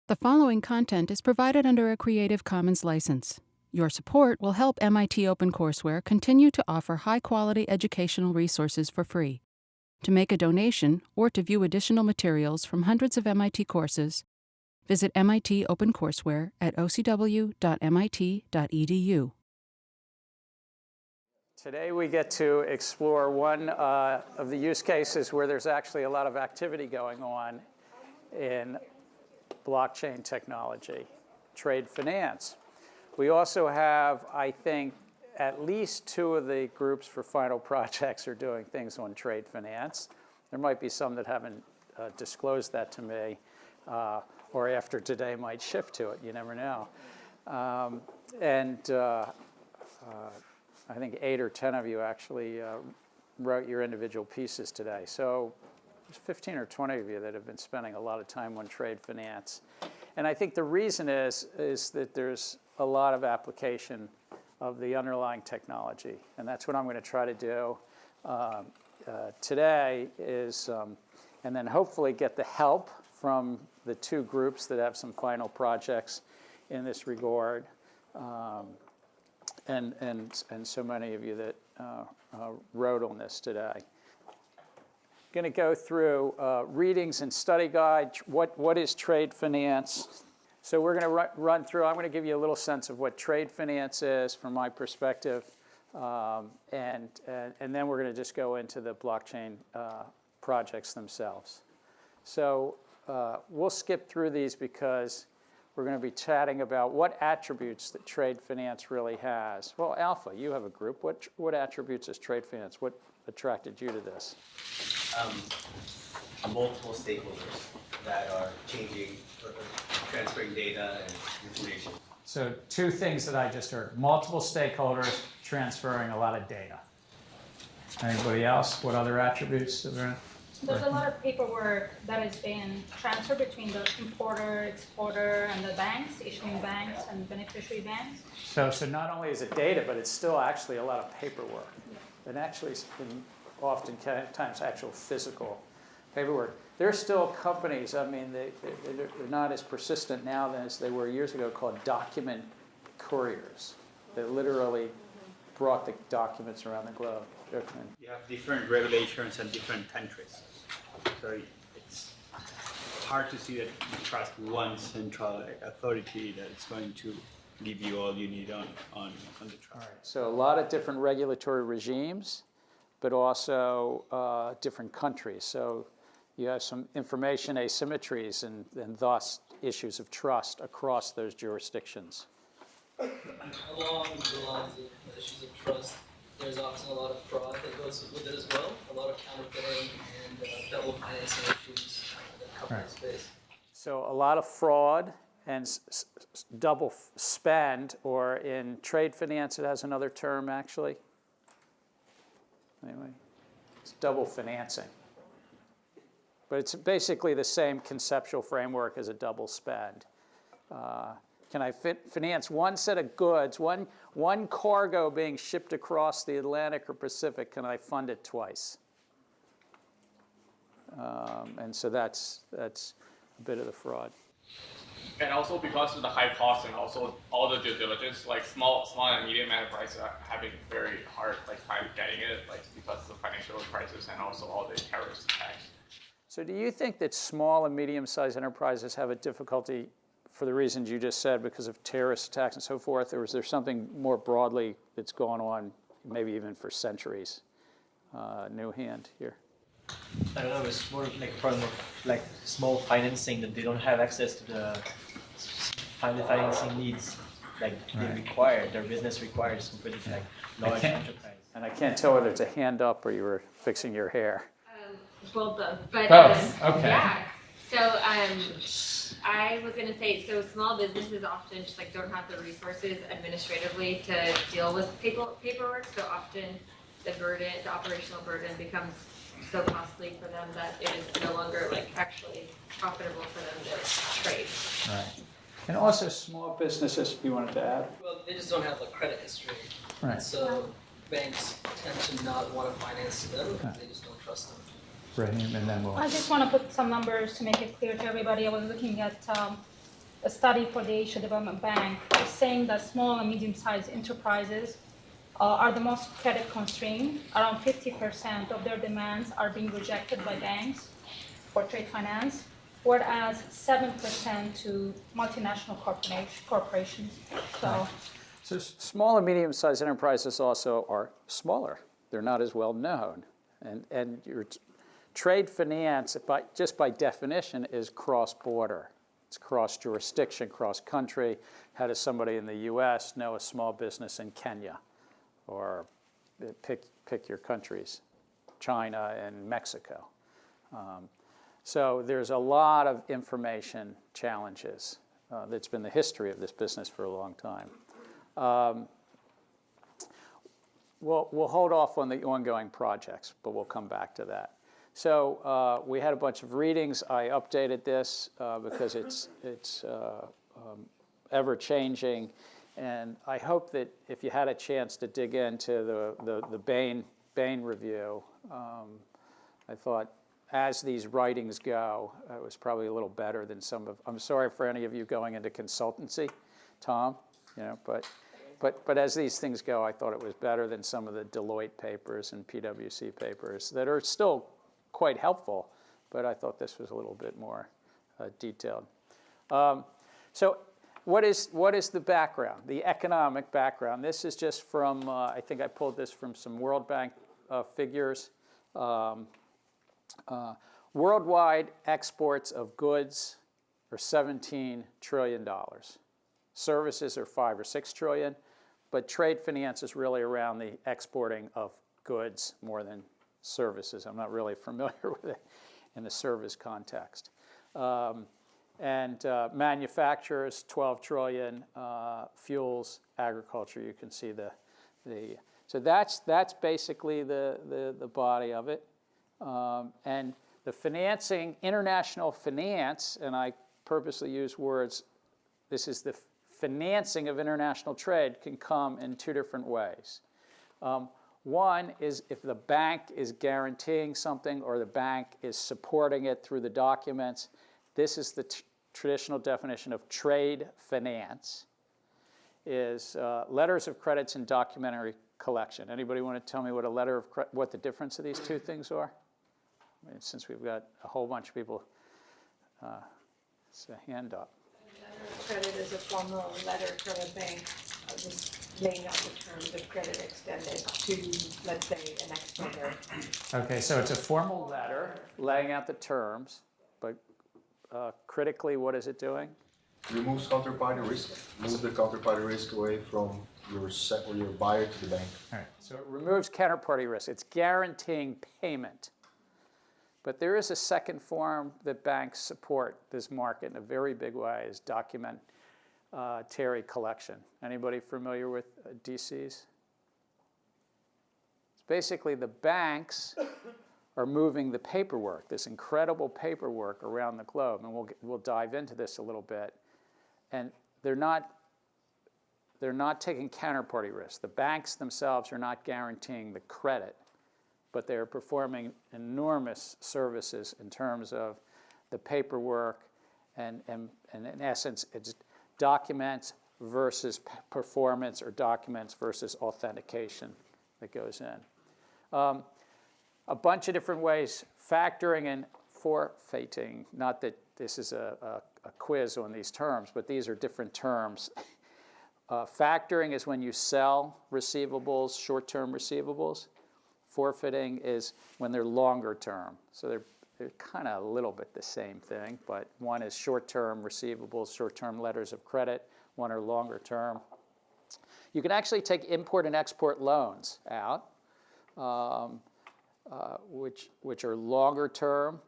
The following content is provided under a Creative Commons license. Your support will help MIT OpenCourseware continue to offer high-quality educational resources for free. To make a donation or to view additional materials from hundreds of MIT courses, visit MIT OpenCourseware at ocw.mit.edu. Today we get to explore one of the use cases where there's actually a lot of activity going on in blockchain technology, trade finance. We also have, I think, at least two of the groups for final projects are doing things on trade finance. There might be some that haven't disclosed that to me, or after today might shift to it. You never know. I think 8 or 10 of you actually wrote your individual pieces today. So there's 15 or 20 of you that have been spending a lot of time on trade finance. And I think the reason is that there's a lot of application of the underlying technology. And that's what I'm going to try to do today is, and then hopefully get the help from the two groups that have some final projects in this regard. And so many of you that wrote on this today. Going to go through readings and study guide. What is trade finance? So we're going to run through. I'm going to give you a little sense of what trade finance is from my perspective, and then we're going to just go into the blockchain projects themselves. So we'll skip through these because we're going to be chatting about what attributes that trade finance really has. Well, Alpha, you have a group. What attributes is trade finance? What attracted you to this? Multiple stakeholders that are changing, transferring data and information. So two things that I just heard. Multiple stakeholders transferring a lot of data. Anybody else? What other attributes? There's a lot of paperwork that is being transferred between the importer, exporter, and the banks, issuing banks and beneficiary banks. So not only is it data, but it's still actually a lot of paperwork. Yeah. And actually, oftentimes actual physical paperwork. There are still companies, I mean, they're not as persistent now as they were years ago, called document couriers. They literally brought the documents around the globe. You have different regulations and different countries. So it's hard to see that you trust one central authority that is going to give you all you need on the trust. All right. So a lot of different regulatory regimes, but also different countries. So you have some information asymmetries and thus issues of trust across those jurisdictions. Along the lines of issues of trust, there's often a lot of fraud that goes with it as well, a lot of counterfeiting and double financing issues that companies face. So a lot of fraud and double spend, or in trade finance it has another term actually. Anyway, it's double financing. But it's basically the same conceptual framework as a double spend. Can I finance one set of goods, one cargo being shipped across the Atlantic or Pacific? Can I fund it twice? And so that's a bit of the fraud. And also because of the high cost and also all the due diligence, like small and medium enterprises are having very hard time getting it, because of the financial crisis and also all the terrorist attacks. So do you think that small and medium-sized enterprises have a difficulty for the reasons you just said, because of terrorist attacks and so forth, or is there something more broadly that's gone on, maybe even for centuries? New hand here. I don't know, it's more like a problem of like small financing, that they don't have access to the financing needs like they require, their business requires compared to like large enterprise. And I can't tell whether it's a hand up or you were fixing your hair. Well, both. But, both, okay. Yeah. So I was going to say, so small businesses often just don't have the resources administratively to deal with paperwork. So often the operational burden becomes so costly for them that it is no longer actually profitable for them to trade. Right. And also small businesses, you wanted to add? Well, they just don't have a credit history. Right. So banks tend to not want to finance them because they just don't trust them. Raheem, and then we'll... I just want to put some numbers to make it clear to everybody. I was looking at a study for the Asia Development Bank is saying that small and medium-sized enterprises are the most credit constrained. Around 50% of their demands are being rejected by banks for trade finance, whereas 7% to multinational corporations. So small and medium-sized enterprises also are smaller. They're not as well known. And your trade finance, just by definition, is cross-border. It's cross-jurisdiction, cross-country. How does somebody in the U.S. know a small business in Kenya? Or pick your countries, China and Mexico. So there's a lot of information challenges. That's been the history of this business for a long time. We'll hold off on the ongoing projects, but we'll come back to that. So we had a bunch of readings. I updated this because it's ever-changing. And I hope that if you had a chance to dig into the Bain review, I thought as these writings go, it was probably a little better than some of. I'm sorry for any of you going into consultancy, Tom, but as these things go, I thought it was better than some of the Deloitte papers and PwC papers that are still quite helpful, but I thought this was a little bit more detailed. So what is the background, the economic background? This is just from, I think I pulled this from some World Bank figures. Worldwide exports of goods are $17 trillion. Services are $5 or $6 trillion, but trade finance is really around the exporting of goods more than services. I'm not really familiar with it in the service context. And manufacturers, 12 trillion, fuels, agriculture, you can see so that's basically the body of it. And the financing, international finance, and I purposely use words, this is the financing of international trade can come in two different ways. One is if the bank is guaranteeing something or the bank is supporting it through the documents. This is the traditional definition of trade finance, is letters of credits and documentary collection. Anybody want to tell me what the difference of these two things are? I mean, since we've got a whole bunch of people, it's a hand up. Letter of credit is a formal letter from a bank, just laying out the terms of credit extended to, let's say, an exporter. Okay, so it's a formal letter laying out the terms, but critically, what is it doing? Removes counterparty risk. Moves the counterparty risk away from your buyer to the bank. All right, so it removes counterparty risk. It's guaranteeing payment. But there is a second form that banks support this market in a very big way, is documentary collection. Anybody familiar with DCs? It's basically the banks are moving the paperwork, this incredible paperwork around the globe, and we'll dive into this a little bit. And they're not taking counterparty risk. The banks themselves are not guaranteeing the credit, but they're performing enormous services in terms of the paperwork, and in essence, it's documents versus performance, or documents versus authentication that goes in. A bunch of different ways, factoring and forfeiting. Not that this is a quiz on these terms, but these are different terms. Factoring is when you sell receivables, short-term receivables. Forfeiting is when they're longer term. So they're kind of a little bit the same thing, but one is short-term receivables, short-term letters of credit. One are longer term. You can actually take import and export loans out, which are longer term,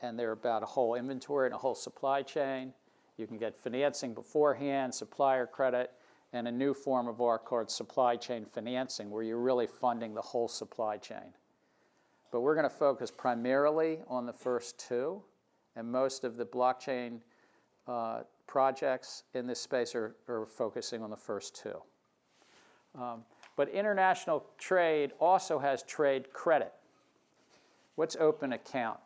and they're about a whole inventory and a whole supply chain. You can get financing beforehand, supplier credit, and a new form of our called supply chain financing, where you're really funding the whole supply chain. But we're going to focus primarily on the first two, and most of the blockchain projects in this space are focusing on the first two. But international trade also has trade credit. What's open account?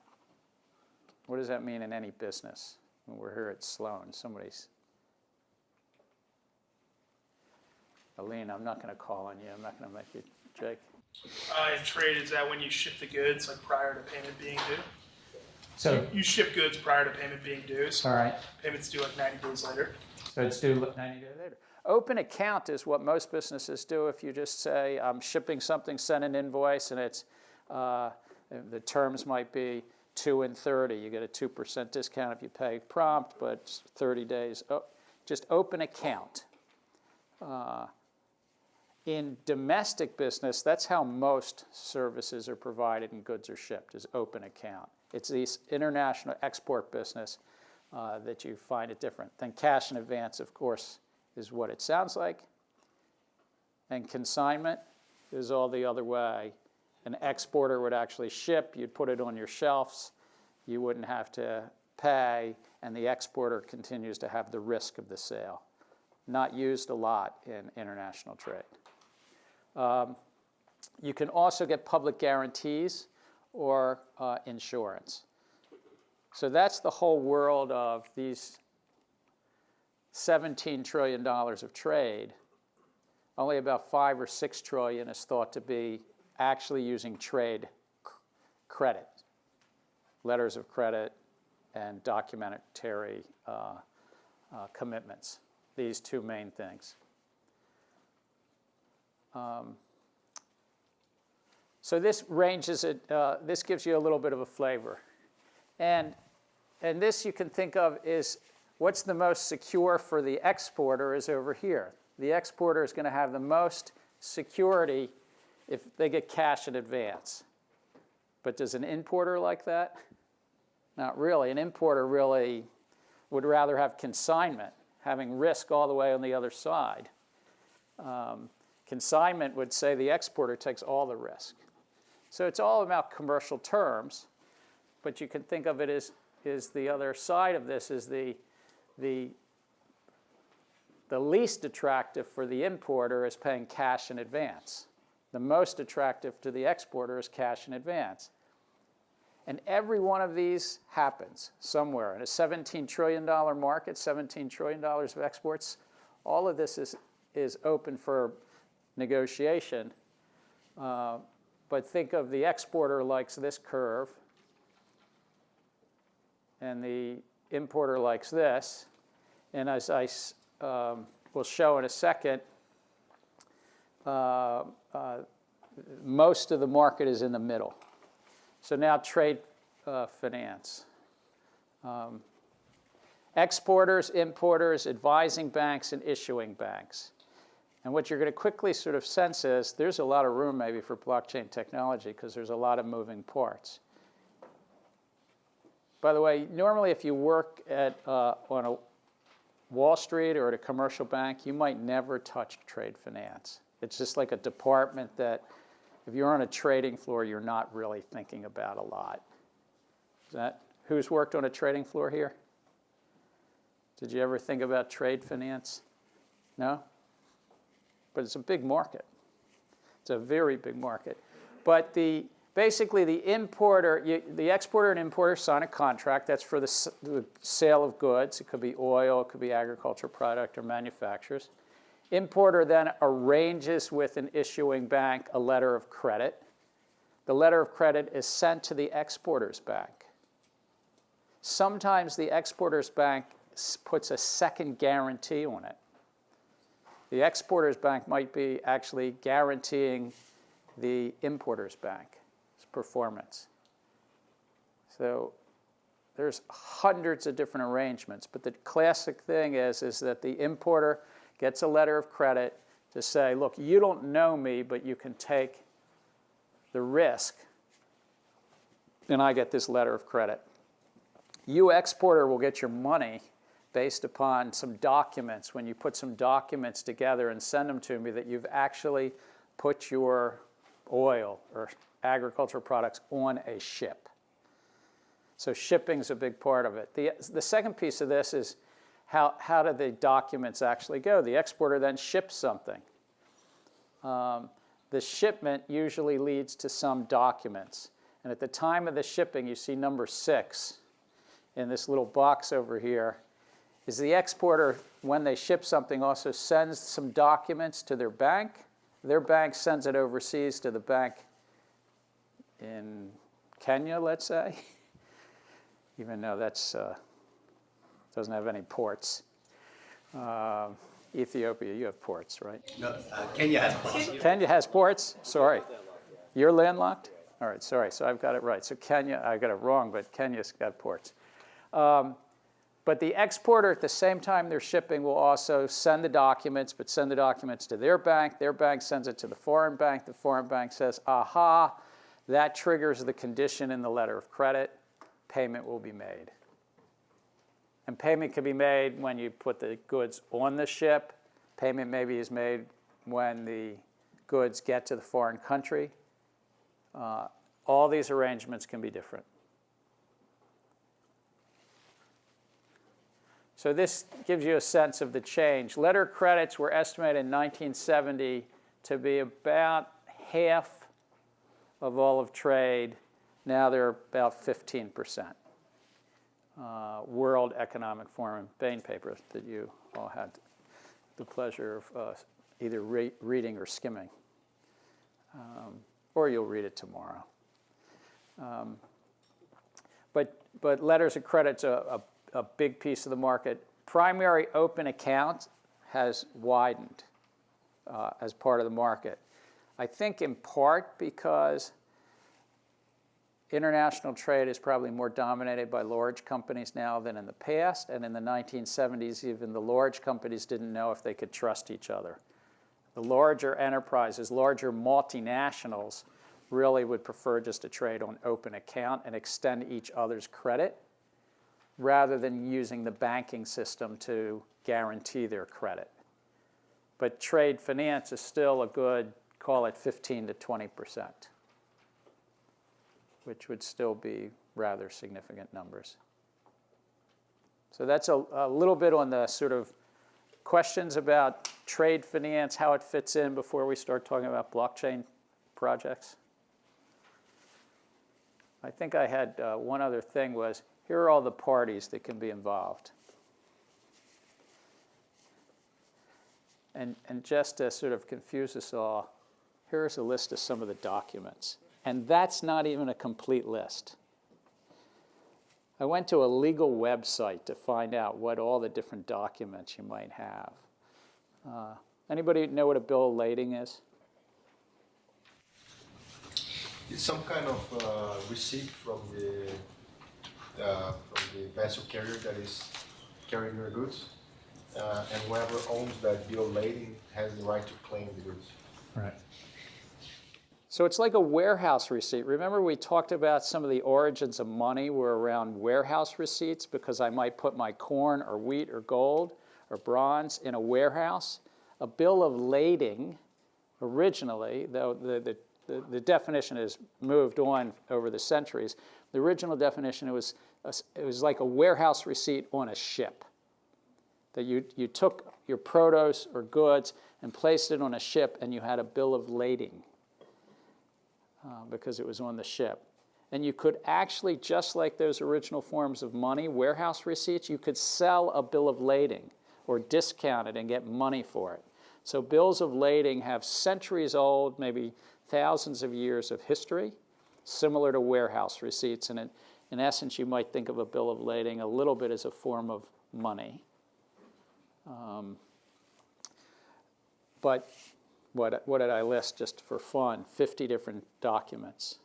What does that mean in any business? We're here at Sloan. Somebody's. Aline, I'm not going to call on you. I'm not going to make you, Jake. In trade, is that when you ship the goods, like prior to payment being due? So, You ship goods prior to payment being due, so all right. payment's due like 90 days later. So it's due 90 days later. Open account is what most businesses do. If you just say, I'm shipping something, send an invoice, and it's the terms might be 2 and 30. You get a 2% discount if you pay prompt, but it's 30 days. Oh, just open account. In domestic business, that's how most services are provided and goods are shipped, is open account. It's these international export business that you find it different. Then cash in advance, of course, is what it sounds like. And consignment is all the other way. An exporter would actually ship, you'd put it on your shelves, you wouldn't have to pay, and the exporter continues to have the risk of the sale. Not used a lot in international trade. You can also get public guarantees or insurance. So that's the whole world of these $17 trillion of trade. Only about 5 or 6 trillion is thought to be actually using trade credit, letters of credit, and documentary commitments. These two main things. So this ranges it. This gives you a little bit of a flavor, and this you can think of is what's the most secure for the exporter is over here. The exporter is going to have the most security if they get cash in advance. But does an importer like that? Not really. An importer really would rather have consignment, having risk all the way on the other side. Consignment would say the exporter takes all the risk. So it's all about commercial terms, but you can think of it as the other side of this is the least attractive for the importer is paying cash in advance. The most attractive to the exporter is cash in advance. And every one of these happens somewhere. In a $17 trillion market, $17 trillion of exports, all of this is open for negotiation. But think of the exporter likes this curve, and the importer likes this. And as I will show in a second, most of the market is in the middle. So now trade finance. Exporters, importers, advising banks, and issuing banks. And what you're going to quickly sort of sense is there's a lot of room maybe for blockchain technology because there's a lot of moving parts. By the way, normally if you work on a Wall Street or at a commercial bank, you might never touch trade finance. It's just like a department that if you're on a trading floor, you're not really thinking about a lot. Who's worked on a trading floor here? Did you ever think about trade finance? No? But it's a big market. It's a very big market. But basically the exporter and importer sign a contract. That's for the sale of goods. It could be oil, it could be agricultural product or manufacturers. Importer then arranges with an issuing bank a letter of credit. The letter of credit is sent to the exporter's bank. Sometimes the exporter's bank puts a second guarantee on it. The exporter's bank might be actually guaranteeing the importer's bank's performance. So there's hundreds of different arrangements, but the classic thing is that the importer gets a letter of credit to say, look, you don't know me, but you can take the risk, and I get this letter of credit. You exporter will get your money based upon some documents, when you put some documents together and send them to me that you've actually put your oil or agricultural products on a ship. So shipping is a big part of it. The second piece of this is how do the documents actually go? The exporter then ships something. The shipment usually leads to some documents. And at the time of the shipping, you see number 6. in this little box over here is the exporter, when they ship something, also sends some documents to their bank. Their bank sends it overseas to the bank in Kenya, let's say, even though that's doesn't have any ports. Ethiopia, you have ports, right? No, Kenya has ports. Kenya has ports? Sorry. You're landlocked? All right, sorry. So I've got it right. So Kenya, I got it wrong, but Kenya's got ports. But the exporter, at the same time they're shipping, will also send the documents, but send the documents to their bank. Their bank sends it to the foreign bank. The foreign bank says, aha, that triggers the condition in the letter of credit. Payment will be made. And payment can be made when you put the goods on the ship. Payment maybe is made when the goods get to the foreign country. All these arrangements can be different. So this gives you a sense of the change. Letter credits were estimated in 1970 to be about half of all of trade. Now they're about 15%. World Economic Forum Bain paper that you all had the pleasure of either reading or skimming. Or you'll read it tomorrow. But letters of credit's a big piece of the market. Primary open account has widened as part of the market. I think in part because international trade is probably more dominated by large companies now than in the past, and in the 1970s, even the large companies didn't know if they could trust each other. The larger enterprises, larger multinationals, really would prefer just to trade on open account and extend each other's credit rather than using the banking system to guarantee their credit. But trade finance is still a good, call it 15 to 20%, which would still be rather significant numbers. So that's a little bit on the sort of questions about trade finance, how it fits in before we start talking about blockchain projects. I think I had one other thing was, here are all the parties that can be involved. And just to sort of confuse us all, here's a list of some of the documents. And that's not even a complete list. I went to a legal website to find out what all the different documents you might have. Anybody know what a bill of lading is? It's some kind of receipt from the vessel carrier that is carrying your goods, and whoever owns that bill of lading has the right to claim the goods. Right. So it's like a warehouse receipt. Remember we talked about some of the origins of money were around warehouse receipts because I might put my corn or wheat or gold or bronze in a warehouse. A bill of lading originally, though the definition has moved on over the centuries, the original definition it was like a warehouse receipt on a ship. That you took your produce or goods and placed it on a ship and you had a bill of lading. Because it was on the ship. And you could actually, just like those original forms of money, warehouse receipts, you could sell a bill of lading or discount it and get money for it. So bills of lading have centuries old, maybe thousands of years of history, similar to warehouse receipts. And in essence, you might think of a bill of lading a little bit as a form of money. But what did I list just for fun? 50 different documents.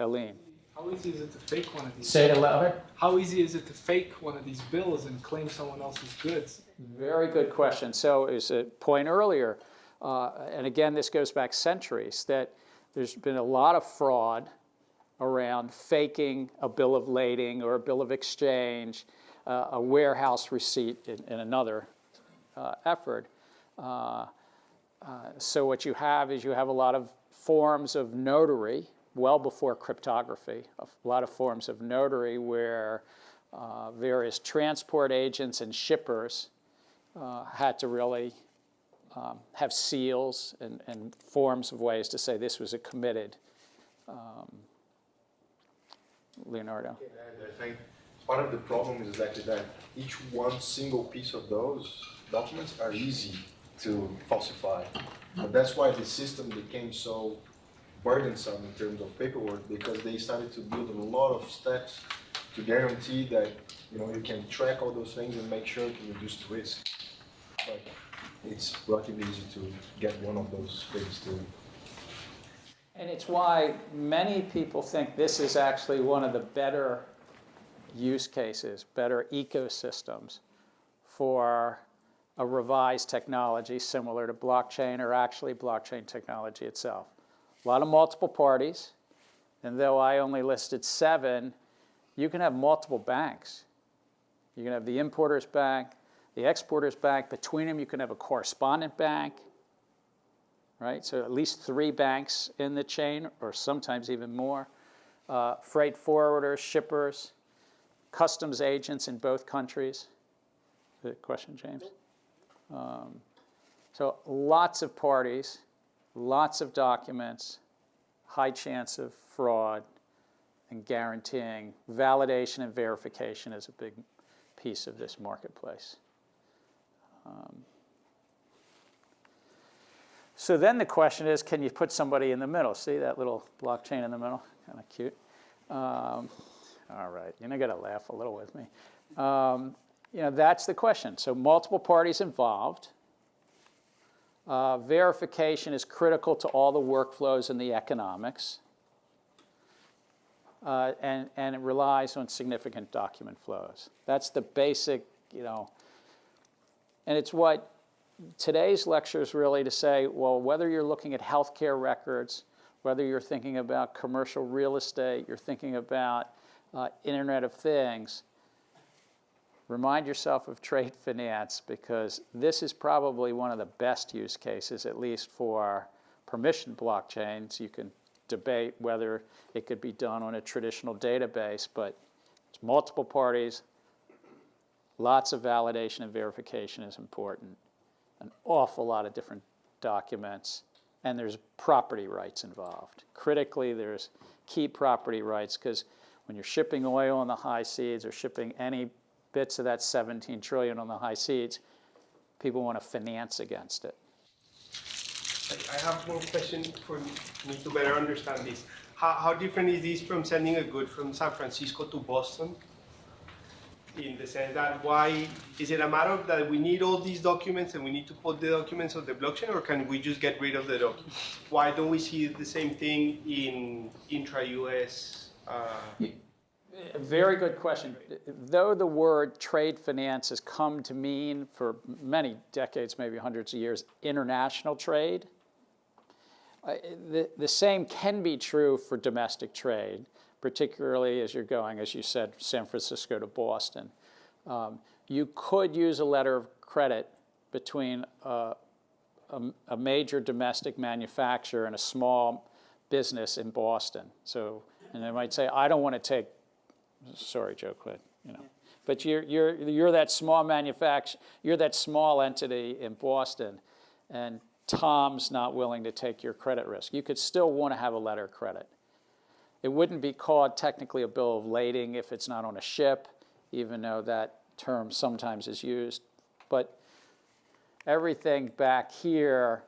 Aline. How easy is it to fake one of these? Say it louder. How easy is it to fake one of these bills and claim someone else's goods? Very good question. So as a point earlier, and again, this goes back centuries, that there's been a lot of fraud around faking a bill of lading or a bill of exchange, a warehouse receipt in another effort. So what you have is you have a lot of forms of notary, well before cryptography, a lot of forms of notary where various transport agents and shippers had to really have seals and forms of ways to say this was a committed. Leonardo. I think part of the problem is exactly that. Each one single piece of those documents are easy to falsify. But that's why the system became so burdensome in terms of paperwork, because they started to build a lot of steps to guarantee that you can track all those things and make sure to reduce the risk. But it's relatively easy to get one of those things to. And it's why many people think this is actually one of the better use cases, better ecosystems for a revised technology similar to blockchain, or actually blockchain technology itself. A lot of multiple parties, and though I only listed 7, you can have multiple banks. You can have the importer's bank, the exporter's bank. Between them, you can have a correspondent bank, right? So at least 3 banks in the chain, or sometimes even more. Freight forwarders, shippers, customs agents in both countries. Good question, James. So lots of parties, lots of documents, high chance of fraud, and guaranteeing validation and verification is a big piece of this marketplace. So then the question is, can you put somebody in the middle? See that little blockchain in the middle? Kind of cute. All right, you're going to laugh a little with me. That's the question. So multiple parties involved. Verification is critical to all the workflows and the economics. And it relies on significant document flows. That's the basic, and it's what today's lecture is really to say, well, whether you're looking at healthcare records, whether you're thinking about commercial real estate, you're thinking about Internet of Things, remind yourself of trade finance, because this is probably one of the best use cases, at least for permission blockchains. You can debate whether it could be done on a traditional database, but it's multiple parties, lots of validation and verification is important, an awful lot of different documents, and there's property rights involved. Critically, there's key property rights, because when you're shipping oil on the high seas or shipping any bits of that 17 trillion on the high seas, people want to finance against it. I have one question for me to better understand this. How different is this from sending a good from San Francisco to Boston? In the sense that, why is it a matter of that we need all these documents and we need to put the documents on the blockchain, or can we just get rid of the documents? Why don't we see the same thing in intra-US? Very good question. Though the word trade finance has come to mean for many decades, maybe hundreds of years, international trade, the same can be true for domestic trade, particularly as you're going, as you said, San Francisco to Boston. You could use a letter of credit between a major domestic manufacturer and a small business in Boston. So, and they might say, I don't want to take, sorry, Joe, quit, but you're that small manufacturer, you're that small entity in Boston, and Tom's not willing to take your credit risk. You could still want to have a letter of credit. It wouldn't be called technically a bill of lading if it's not on a ship, even though that term sometimes is used. But everything back here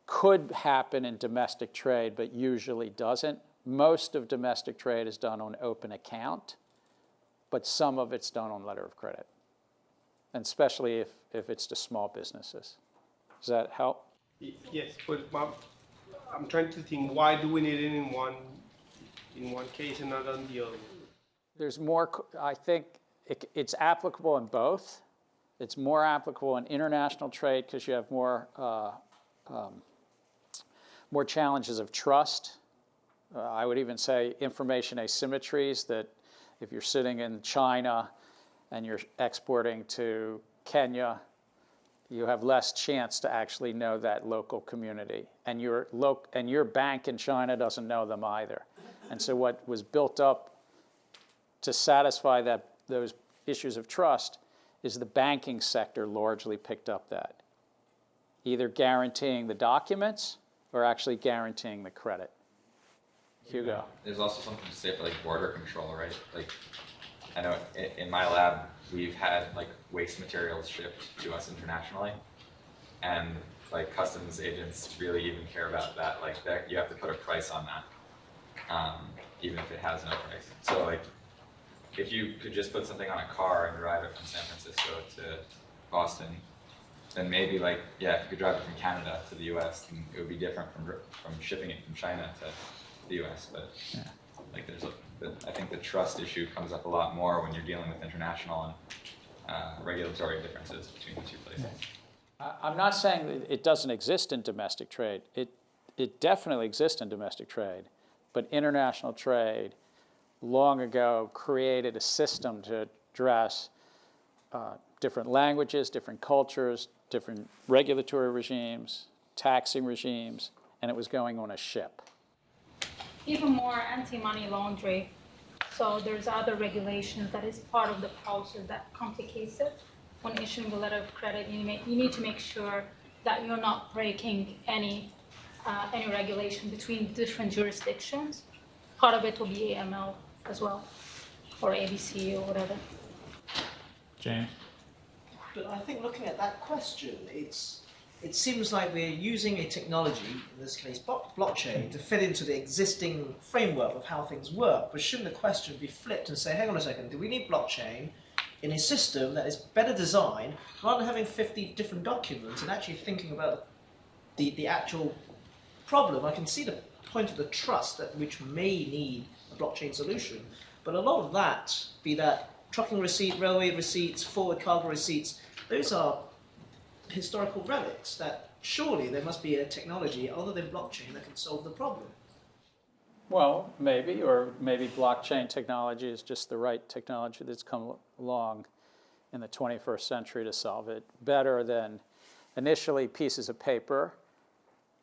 could happen in domestic trade, but usually doesn't. Most of domestic trade is done on open account, but some of it's done on letter of credit, and especially if it's to small businesses. Does that help? Yes, but I'm trying to think, why do we need it in one case and not on the other? There's more, I think it's applicable in both. It's more applicable in international trade because you have more challenges of trust. I would even say information asymmetries, that if you're sitting in China and you're exporting to Kenya, you have less chance to actually know that local community. And your bank in China doesn't know them either. And so what was built up to satisfy those issues of trust is the banking sector largely picked up that, either guaranteeing the documents or actually guaranteeing the credit. Hugo. There's also something to say for like border control, right? Like I know in my lab, we've had like waste materials shipped to us internationally, and like customs agents really even care about that. Like that, you have to put a price on that, even if it has no price. So like, if you could just put something on a car and drive it from San Francisco to Boston, then maybe like, yeah, if you could drive it from Canada to the US, then it would be different from shipping it from China to the US. But like I think the trust issue comes up a lot more when you're dealing with international and regulatory differences between the two places. I'm not saying that it doesn't exist in domestic trade. It definitely exists in domestic trade, but international trade long ago created a system to address different languages, different cultures, different regulatory regimes, taxing regimes, and it was going on a ship. Even more anti-money laundering. So there's other regulations that is part of the process that complicates it. When issuing a letter of credit, you need to make sure that you're not breaking any regulation between different jurisdictions. Part of it will be AML as well, or ABC or whatever. James? But I think looking at that question, it seems like we're using a technology, in this case blockchain, to fit into the existing framework of how things work. But shouldn't the question be flipped and say, hang on a second, do we need blockchain in a system that is better designed, rather than having 50 different documents and actually thinking about the actual problem? I can see the point of the trust which may need a blockchain solution, but a lot of that, be that trucking receipt, railway receipts, forward cargo receipts, those are historical relics that surely there must be a technology other than blockchain that can solve the problem. Well, maybe, or maybe blockchain technology is just the right technology that's come along in the 21st century to solve it better than initially pieces of paper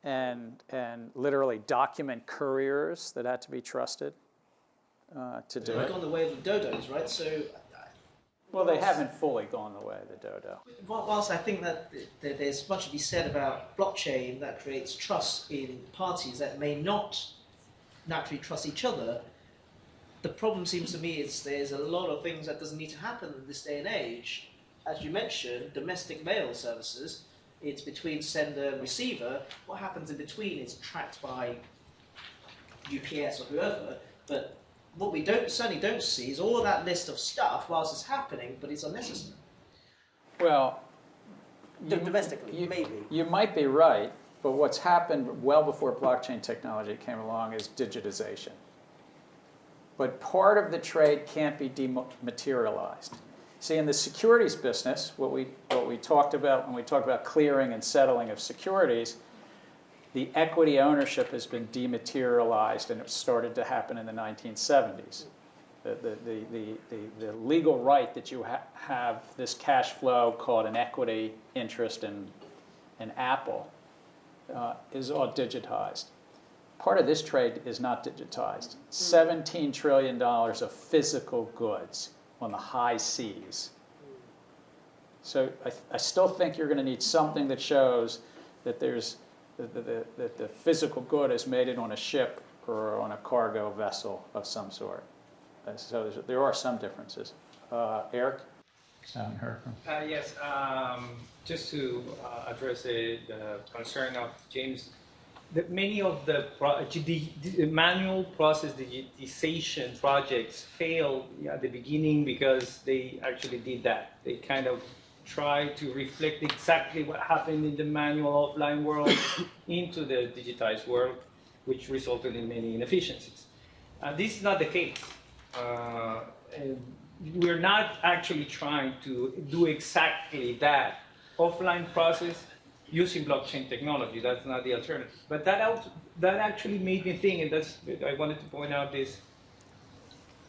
and literally document couriers that had to be trusted to do it. They've gone the way of the dodos, right? So, well, they haven't fully gone the way of the dodo. Whilst I think that there's much to be said about blockchain that creates trust in parties that may not naturally trust each other, the problem seems to me is there's a lot of things that doesn't need to happen in this day and age. As you mentioned, domestic mail services, it's between sender and receiver. What happens in between is tracked by UPS or whoever, but what we certainly don't see is all of that list of stuff whilst it's happening, but it's unnecessary. Well, domestically, maybe. You might be right, but what's happened well before blockchain technology came along is digitization. But part of the trade can't be dematerialized. See, in the securities business, what we talked about when we talked about clearing and settling of securities, the equity ownership has been dematerialized, and it started to happen in the 1970s. The legal right that you have this cash flow called an equity interest in Apple is all digitized. Part of this trade is not digitized. $17 trillion of physical goods on the high seas. So I still think you're going to need something that shows that there's that the physical good is made on a ship or on a cargo vessel of some sort. So there are some differences. Eric? Haven't heard from. Yes, just to address the concern of James, that many of the manual process digitization projects failed at the beginning because they actually did that. They kind of tried to reflect exactly what happened in the manual offline world into the digitized world, which resulted in many inefficiencies. This is not the case. We're not actually trying to do exactly that offline process using blockchain technology. That's not the alternative. But that actually made me think, and that's I wanted to point out this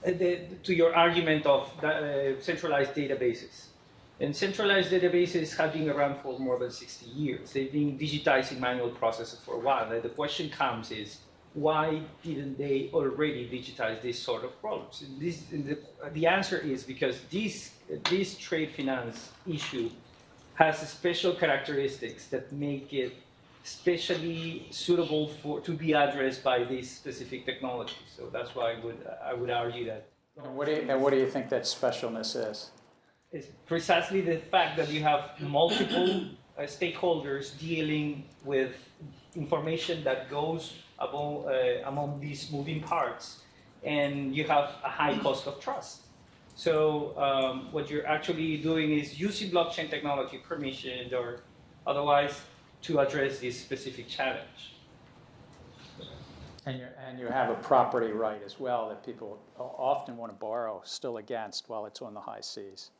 to your argument of centralized databases. And centralized databases have been around for more than 60 years. They've been digitizing manual processes for a while. And the question comes is, why didn't they already digitize this sort of problems? And the answer is because this trade finance issue has special characteristics that make it especially suitable to be addressed by this specific technology. So that's why I would argue that And what do you think that specialness is? It's precisely the fact that you have multiple stakeholders dealing with information that goes among these moving parts, and you have a high cost of trust. So what you're actually doing is using blockchain technology, permissioned or otherwise, to address this specific challenge. And you have a property right as well that people often want to borrow still against while it's on the high seas.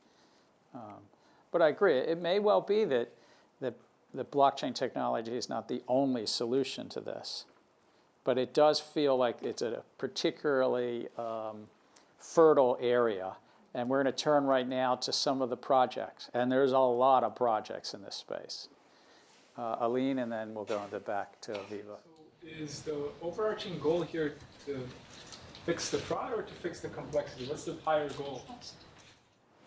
But I agree, it may well be that the blockchain technology is not the only solution to this. But it does feel like it's a particularly fertile area. And we're going to turn right now to some of the projects. And there's a lot of projects in this space. Aline, and then we'll go back to Aviva. Is the overarching goal here to fix the fraud or to fix the complexity? What's the higher goal?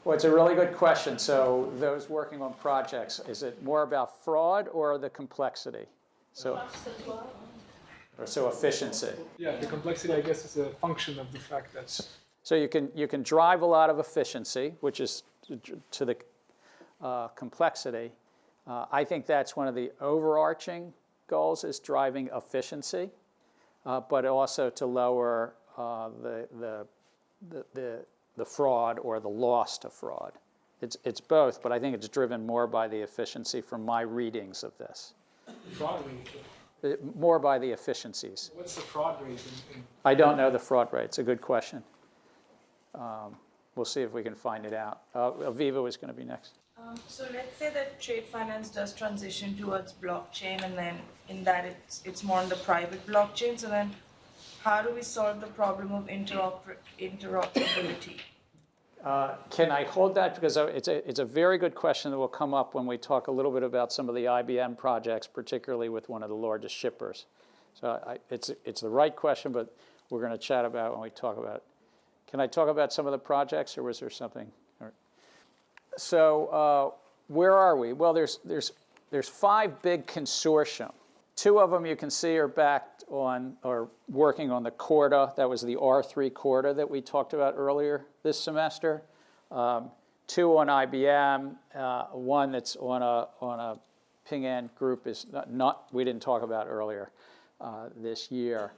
Well, it's a really good question. So those working on projects, is it more about fraud or the complexity? So efficiency. Yeah, the complexity, I guess, is a function of the fact that... So you can drive a lot of efficiency, which is to the complexity. I think that's one of the overarching goals, is driving efficiency, but also to lower the fraud or the loss to fraud. It's both, but I think it's driven more by the efficiency from my readings of this. Fraud rate? More by the efficiencies. What's the fraud rate? I don't know the fraud rate. It's a good question. We'll see if we can find it out. Aviva was going to be next. So let's say that trade finance does transition towards blockchain, and then in that it's more on the private blockchain. So then how do we solve the problem of interoperability? Can I hold that? Because it's a very good question that will come up when we talk a little bit about some of the IBM projects, particularly with one of the largest shippers. So it's the right question, but we're going to chat about it when we talk about it. Can I talk about some of the projects, or was there something? So where are we? Well, there's 5 big consortium. 2 of them you can see are backed on or working on the Corda. That was the R3 Corda that we talked about earlier this semester. 2 on IBM. 1 that's on a Ping An group is not we didn't talk about earlier this year.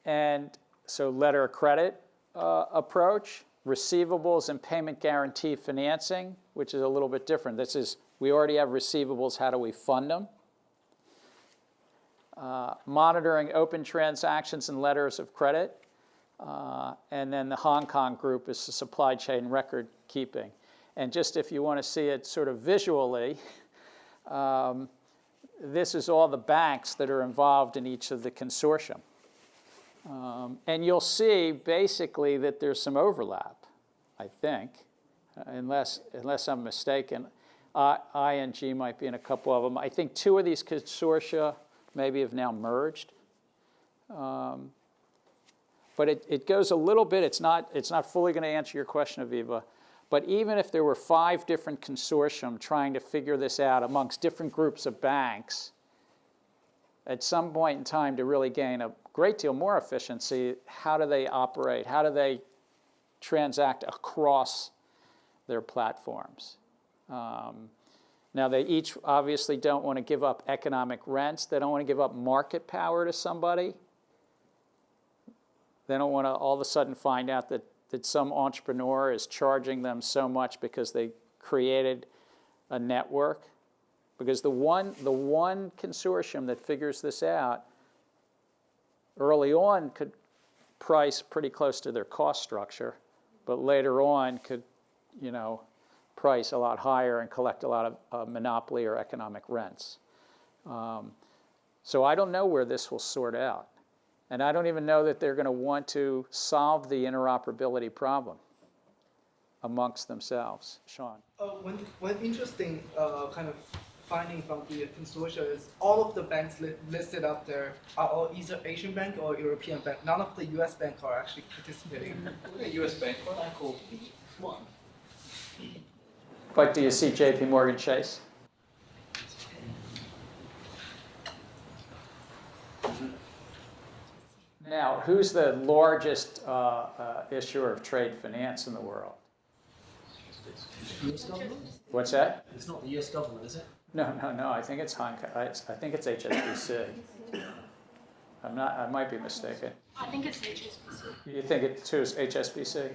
And so letter of credit approach, receivables and payment guarantee financing, which is a little bit different. This is, we already have receivables, how do we fund them? Monitoring open transactions and letters of credit. And then the Hong Kong group is the supply chain record keeping. And just if you want to see it sort of visually, this is all the banks that are involved in each of the consortium. And you'll see basically that there's some overlap, I think, unless I'm mistaken. ING might be in a couple of them. I think 2 of these consortia maybe have now merged. But it goes a little bit, it's not fully going to answer your question, Aviva, but even if there were 5 different consortium trying to figure this out amongst different groups of banks, at some point in time to really gain a great deal more efficiency, how do they operate? How do they transact across their platforms? Now, they each obviously don't want to give up economic rents. They don't want to give up market power to somebody. They don't want to all of a sudden find out that some entrepreneur is charging them so much because they created a network. Because the one consortium that figures this out early on could price pretty close to their cost structure, but later on could, price a lot higher and collect a lot of monopoly or economic rents. So I don't know where this will sort out. And I don't even know that they're going to want to solve the interoperability problem amongst themselves. Sean. One interesting kind of finding from the consortia is all of the banks listed up there are all either Asian bank or European bank. None of the U.S. bank are actually participating. U.S. bank called one. But do you see J.P. Morgan Chase? Now, who's the largest issuer of trade finance in the world? US government? What's that? It's not the US government, is it? No. I think it's Hong Kong. I think it's HSBC. I might be mistaken. I think it's HSBC. You think it too is HSBC?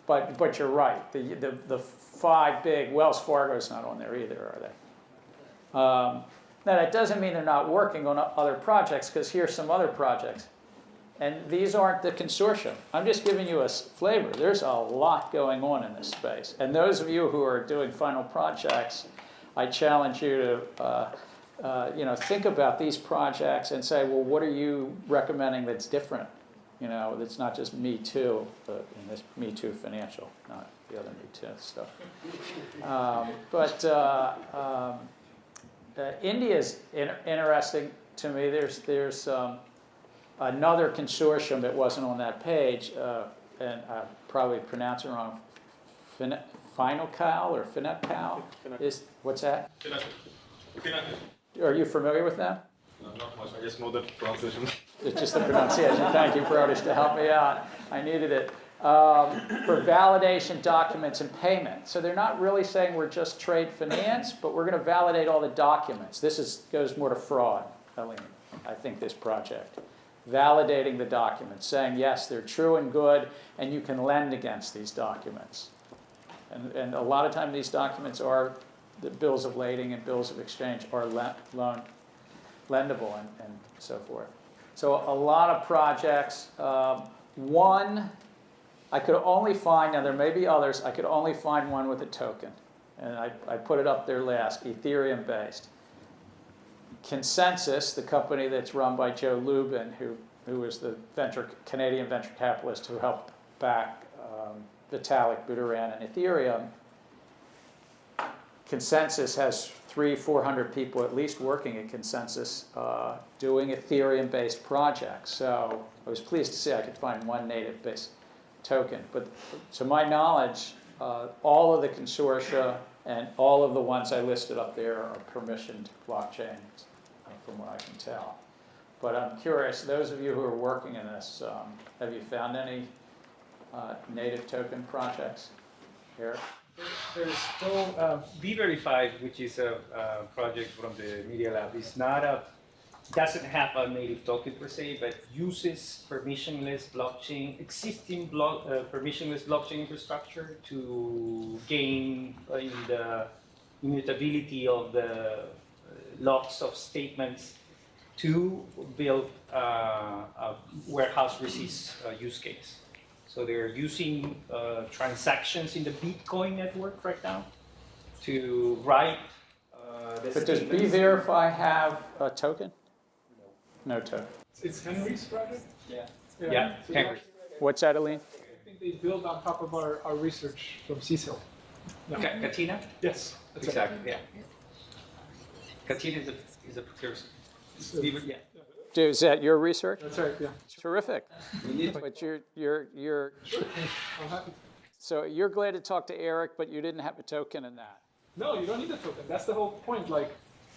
But you're right. The five big, Wells Fargo's not on there either, are they? Now that doesn't mean they're not working on other projects, because here's some other projects. And these aren't the consortium. I'm just giving you a flavor. There's a lot going on in this space. And those of you who are doing final projects, I challenge you to think about these projects and say, well, what are you recommending that's different? That's not just Me Too, but in this Me Too financial, not the other Me Too stuff. India is interesting to me. There's another consortium that wasn't on that page, and I probably pronounce it wrong. Finacal or Finacal? What's that? Are you familiar with them? Not much. I just know that pronunciation. It's just the pronunciation. Thank you, Brodish, to help me out. I needed it. For validation, documents, and payment. So they're not really saying we're just trade finance, but we're going to validate all the documents. This goes more to fraud, Helene, I think, this project. Validating the documents, saying, yes, they're true and good, and you can lend against these documents. And a lot of time these documents are, the bills of lading and bills of exchange are lendable and so forth. So a lot of projects. One, I could only find, now there may be others, I could only find one with a token. And I put it up there last, Ethereum based. Consensus, the company that's run by Joe Lubin, who was the Canadian venture capitalist who helped back Vitalik Buterin and Ethereum. Consensus has 300-400 people at least working at Consensus doing Ethereum-based projects. So I was pleased to see I could find one native-based token. But to my knowledge, all of the consortia and all of the ones I listed up there are permissioned blockchains, from what I can tell. But I'm curious, those of you who are working in this, have you found any native token projects here? There's still V-Verified, which is a project from the Media Lab. It's not doesn't have a native token per se, but uses permissionless blockchain, existing permissionless blockchain infrastructure to gain in the immutability of the logs of statements to build a warehouse receipts use case. So they're using transactions in the Bitcoin network right now to write the But does statements. B-Verify have a token? No token. It's Henry's project? Yeah. Yeah. So Henry. What's that, Aline? I think they build on top of our research from CSIL. Yeah. Katina? Yes. That's Exactly, right. yeah. Katina is a precursor. Yeah. Dude, is that your research? That's right, yeah. Terrific. But you're I'm happy. so you're glad to talk to Eric, but you didn't have a token in that. No, you don't need a token. That's the whole point. Like,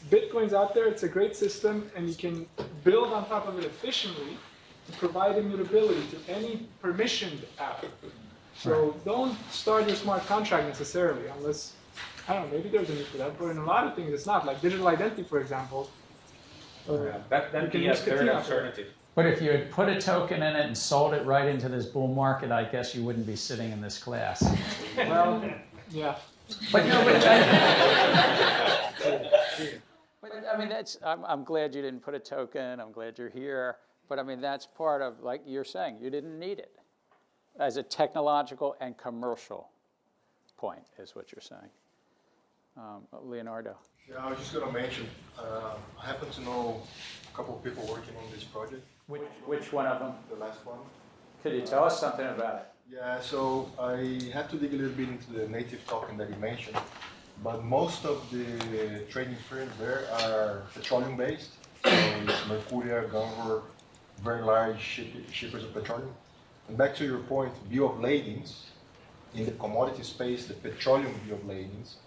Bitcoin's out there, it's a great system, and you can build on top of it efficiently to provide immutability to any permissioned app. So don't start your smart contract necessarily, unless, I don't know, maybe there's a need for that, but in a lot of things it's not. Like digital identity, for example. That'd be a third alternative. But if you had put a token in it and sold it right into this bull market, I guess you wouldn't be sitting in this class. Well, yeah. But no, But I mean, I'm glad you didn't put a token. I'm glad you're here. But I mean, that's part of, like you're saying, you didn't need it as a technological and commercial point, is what you're saying. Leonardo. Yeah, I was just going to mention, I happen to know a couple of people working on this project. Which one of them? The last one. Could you tell us something about it? Yeah, so I had to dig a little bit into the native token that you mentioned, but most of the trading firms there are petroleum based. So it's Mercuria, Gunvor, very large shippers of petroleum. And back to your point, bill of ladings, in the commodity space, the petroleum bill of ladings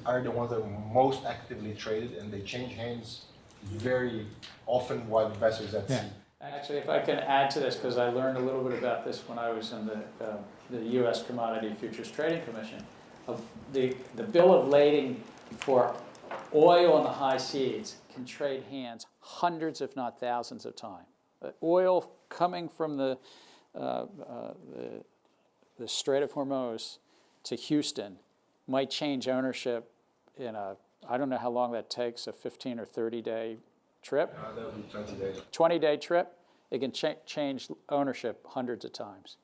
are the ones that are most actively traded, and they change hands very often what investors at sea. Actually, if I can add to this, because I learned a little bit about this when I was in the U.S. Commodity Futures Trading Commission, the bill of lading for oil in the high seas can trade hands hundreds, if not thousands, of times. Oil coming from the Strait of Hormuz to Houston might change ownership in I don't know how long that takes, a 15 or 30-day trip. That would be 20 days. 20-day trip, it can change ownership hundreds of times.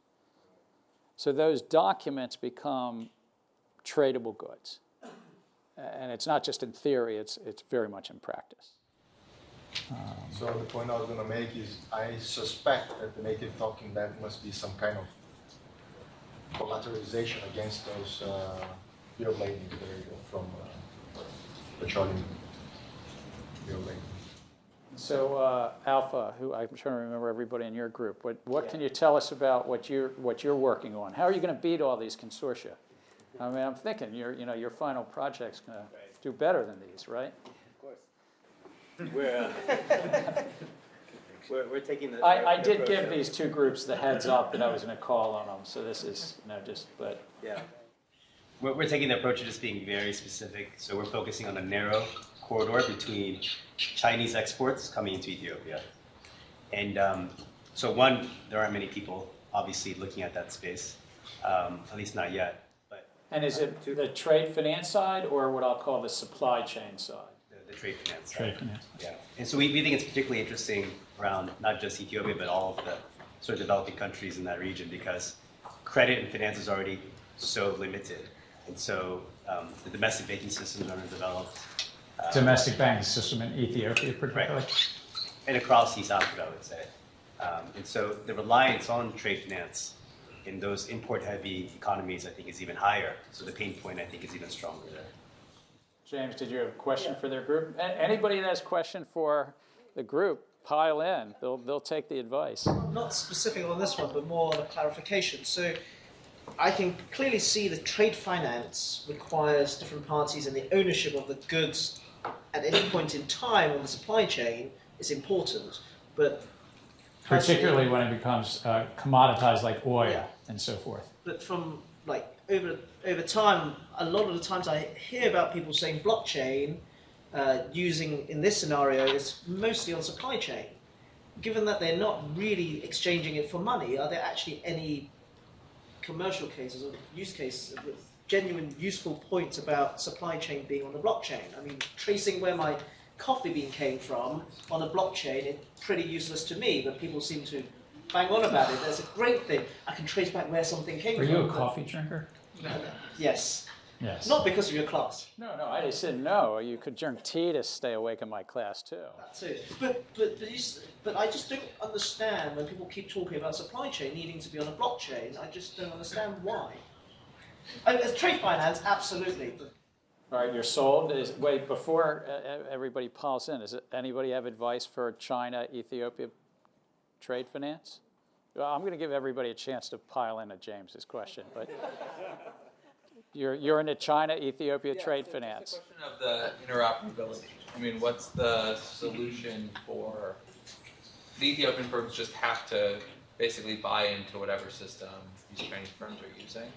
So those documents become tradable goods. And it's not just in theory, it's very much in practice. So the point I was going to make is I suspect that the native token that must be some kind of collateralization against those bill of lading from petroleum bill of lading. So Alpha, who I'm trying to remember everybody in your group, what can you tell us about what you're working on? How are you going to beat all these consortia? I mean, I'm thinking your final project's going to do better than these, right? Of course. We're taking the. I did give these two groups the heads up that I was going to call on them, so this is but yeah. We're taking the approach of just being very specific. So we're focusing on a narrow corridor between Chinese exports coming into Ethiopia, and so there aren't many people obviously looking at that space, at least not yet. And is it the trade finance side or what I'll call the supply chain side? The trade finance side. Trade finance. Yeah. And so we think it's particularly interesting around not just Ethiopia, but all of the sort of developing countries in that region because credit and finance is already so limited. And so the domestic banking systems are underdeveloped. Domestic banking system in Ethiopia particularly? Right. And across East Africa, I would say. And so the reliance on trade finance in those import-heavy economies, I think, is even higher. So the pain point, I think, is even stronger there. James, did you have a question for their group? Anybody that has a question for the group, pile in. They'll take the advice. Not specific on this one, but more on a clarification. So I can clearly see that trade finance requires different parties and the ownership of the goods at any point in time on the supply chain is important. But particularly when it becomes commoditized like oil and so forth. But from over time, a lot of the times I hear about people saying blockchain using in this scenario is mostly on supply chain. Given that they're not really exchanging it for money, are there actually any commercial cases or use cases with genuine useful points about supply chain being on the blockchain? I mean, tracing where my coffee bean came from on a blockchain, it's pretty useless to me, but people seem to bang on about it. That's a great thing. I can trace back where something came from. Are you a coffee drinker? Yes. Yes. Not because of your class. No, I just said no. You could drink tea to stay awake in my class too. That's it. But I just don't understand when people keep talking about supply chain needing to be on a blockchain. I just don't understand why. As trade finance, absolutely. But all right, you're sold. Wait, before everybody piles in, anybody have advice for China, Ethiopia trade finance? Well, I'm going to give everybody a chance to pile in at James's question, but you're into China, Ethiopia trade finance. It's a question of the interoperability. I mean, what's the solution for the Ethiopian firms? Just have to basically buy into whatever system these Chinese firms are using.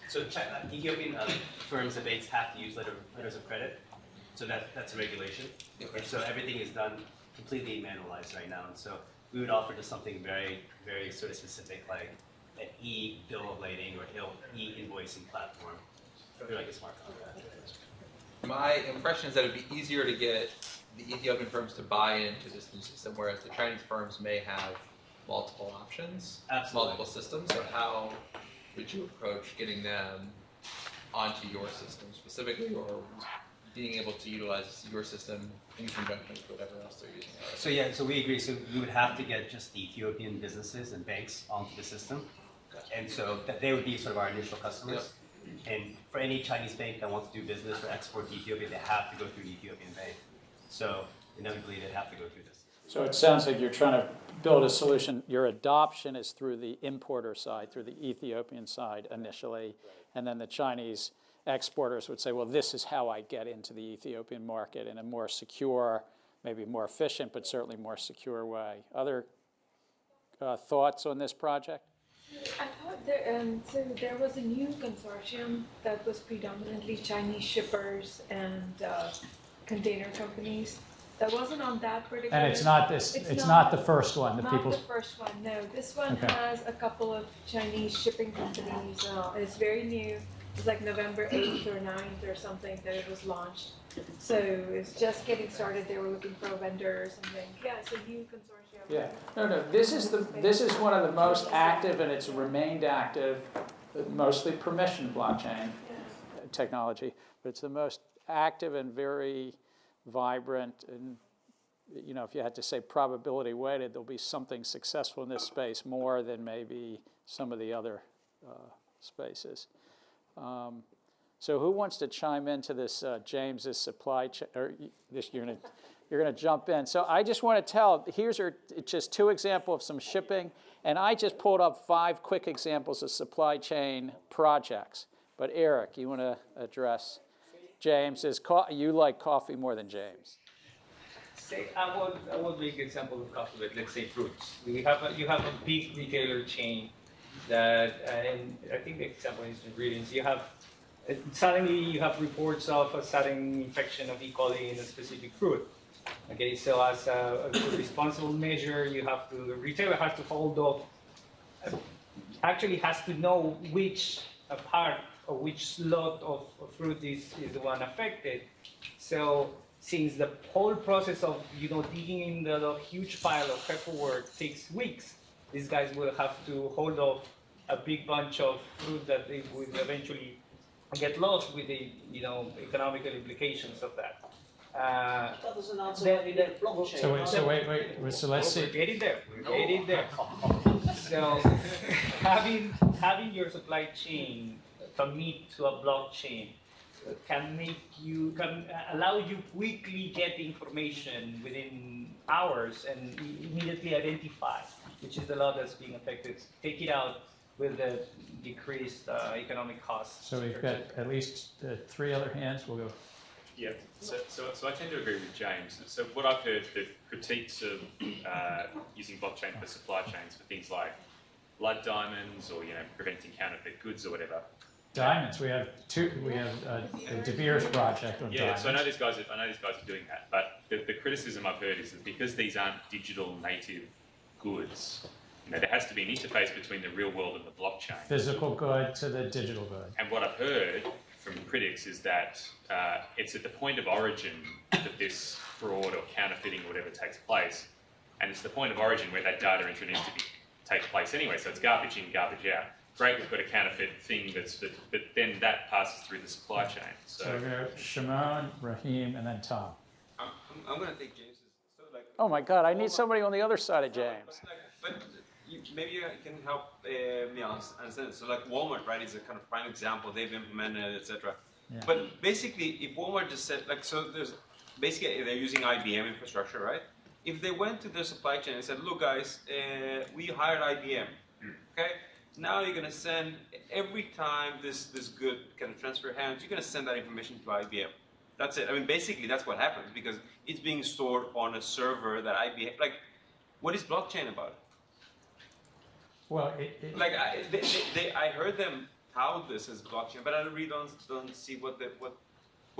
So Ethiopian firms and banks have to use letters of credit. So that's a regulation. Okay. So everything is done completely manualized right now. And so we would offer just something very, very sort of specific, like an e-bill of lading or e-invoicing platform, something like a smart contract. My impression is that it'd be easier to get the Ethiopian firms to buy into this new system, whereas the Chinese firms may have multiple options, multiple systems. So how would you approach getting them onto your system specifically, or being able to utilize your system in conjunction with whatever else they're using? So we agree. So we would have to get just the Ethiopian businesses and banks onto the system, and so that they would be sort of our initial customers. Yep. And for any Chinese bank that wants to do business or export to Ethiopia, they have to go through the Ethiopian bank. So inevitably, they'd have to go through this. So it sounds like you're trying to build a solution. Your adoption is through the importer side, through the Ethiopian side initially, and then the Chinese exporters would say, well, this is how I get into the Ethiopian market in a more secure, maybe more efficient, but certainly more secure way. Other thoughts on this project? I thought there was a new consortium that was predominantly Chinese shippers and container companies. That wasn't on that particular. And it's not this. It's not the first one. Not the first one. No, this one has a couple of Chinese shipping companies. It's very new. It's like November 8th or 9th or something that it was launched. So it's just getting started. They were looking for a vendor or something. Yeah, it's a new consortium. Yeah. No. This is one of the most active, and it's remained active. Mostly permission blockchain technology, but it's the most active and very vibrant. And if you had to say probability weighted, there'll be something successful in this space more than maybe some of the other spaces. So who wants to chime into this, James's supply chain, or this unit? You're going to jump in. So I just want to tell, here's just 2 examples of some shipping, and I just pulled up 5 quick examples of supply chain projects. But Eric, you want to address James? You like coffee more than James. Say, I would make an example of coffee, but let's say fruits. You have a big retailer chain that, and I think the example is ingredients. Suddenly you have reports of a sudden infection of E. coli in a specific fruit. Okay, so as a responsible measure, the retailer has to hold off, actually has to know which part or which slot of fruit is the one affected. So since the whole process of digging in the huge pile of paperwork takes weeks, these guys will have to hold off a big bunch of fruit that they will eventually get lost with the economical implications of that. That doesn't answer the blockchain. So wait. So let's see. We're getting there. So having your supply chain commit to a blockchain can allow you quickly get information within hours and immediately identify which is the law that's being affected. Take it out with the decreased economic costs. So we've got at least 3 other hands. We'll go. Yeah, so I tend to agree with James. So what I've heard, the critiques of using blockchain for supply chains for things like blood diamonds or preventing counterfeit goods or whatever. Diamonds. We have 2. We have the De Beers project on diamonds. So I know these guys are doing that. But the criticism I've heard is that because these aren't digital native goods, there has to be an interface between the real world and the blockchain. Physical good to the digital good. And what I've heard from critics is that it's at the point of origin that this fraud or counterfeiting or whatever takes place, and it's the point of origin where that data entry needs to take place anyway. So it's garbage in, garbage out. Great, we've got a counterfeit thing, but then that passes through the supply chain. So we go Shimon, Raheem, and then Tom. I'm going to take James's. So Oh my God, I need somebody on the other side of James. But maybe you can help me understand. So like Walmart, right, is a kind of prime example. They've implemented it, etc. Yeah. But basically, if Walmart just said, basically they're using IBM infrastructure, right? If they went to their supply chain and said, look guys, we hired IBM, okay? Now you're gonna send, every time this good kind of transfer hands, you're gonna send that information to IBM. That's it. I mean, basically that's what happens because it's being stored on a server that IBM, what is blockchain about? Well, I heard them tout this as blockchain, but I really don't see what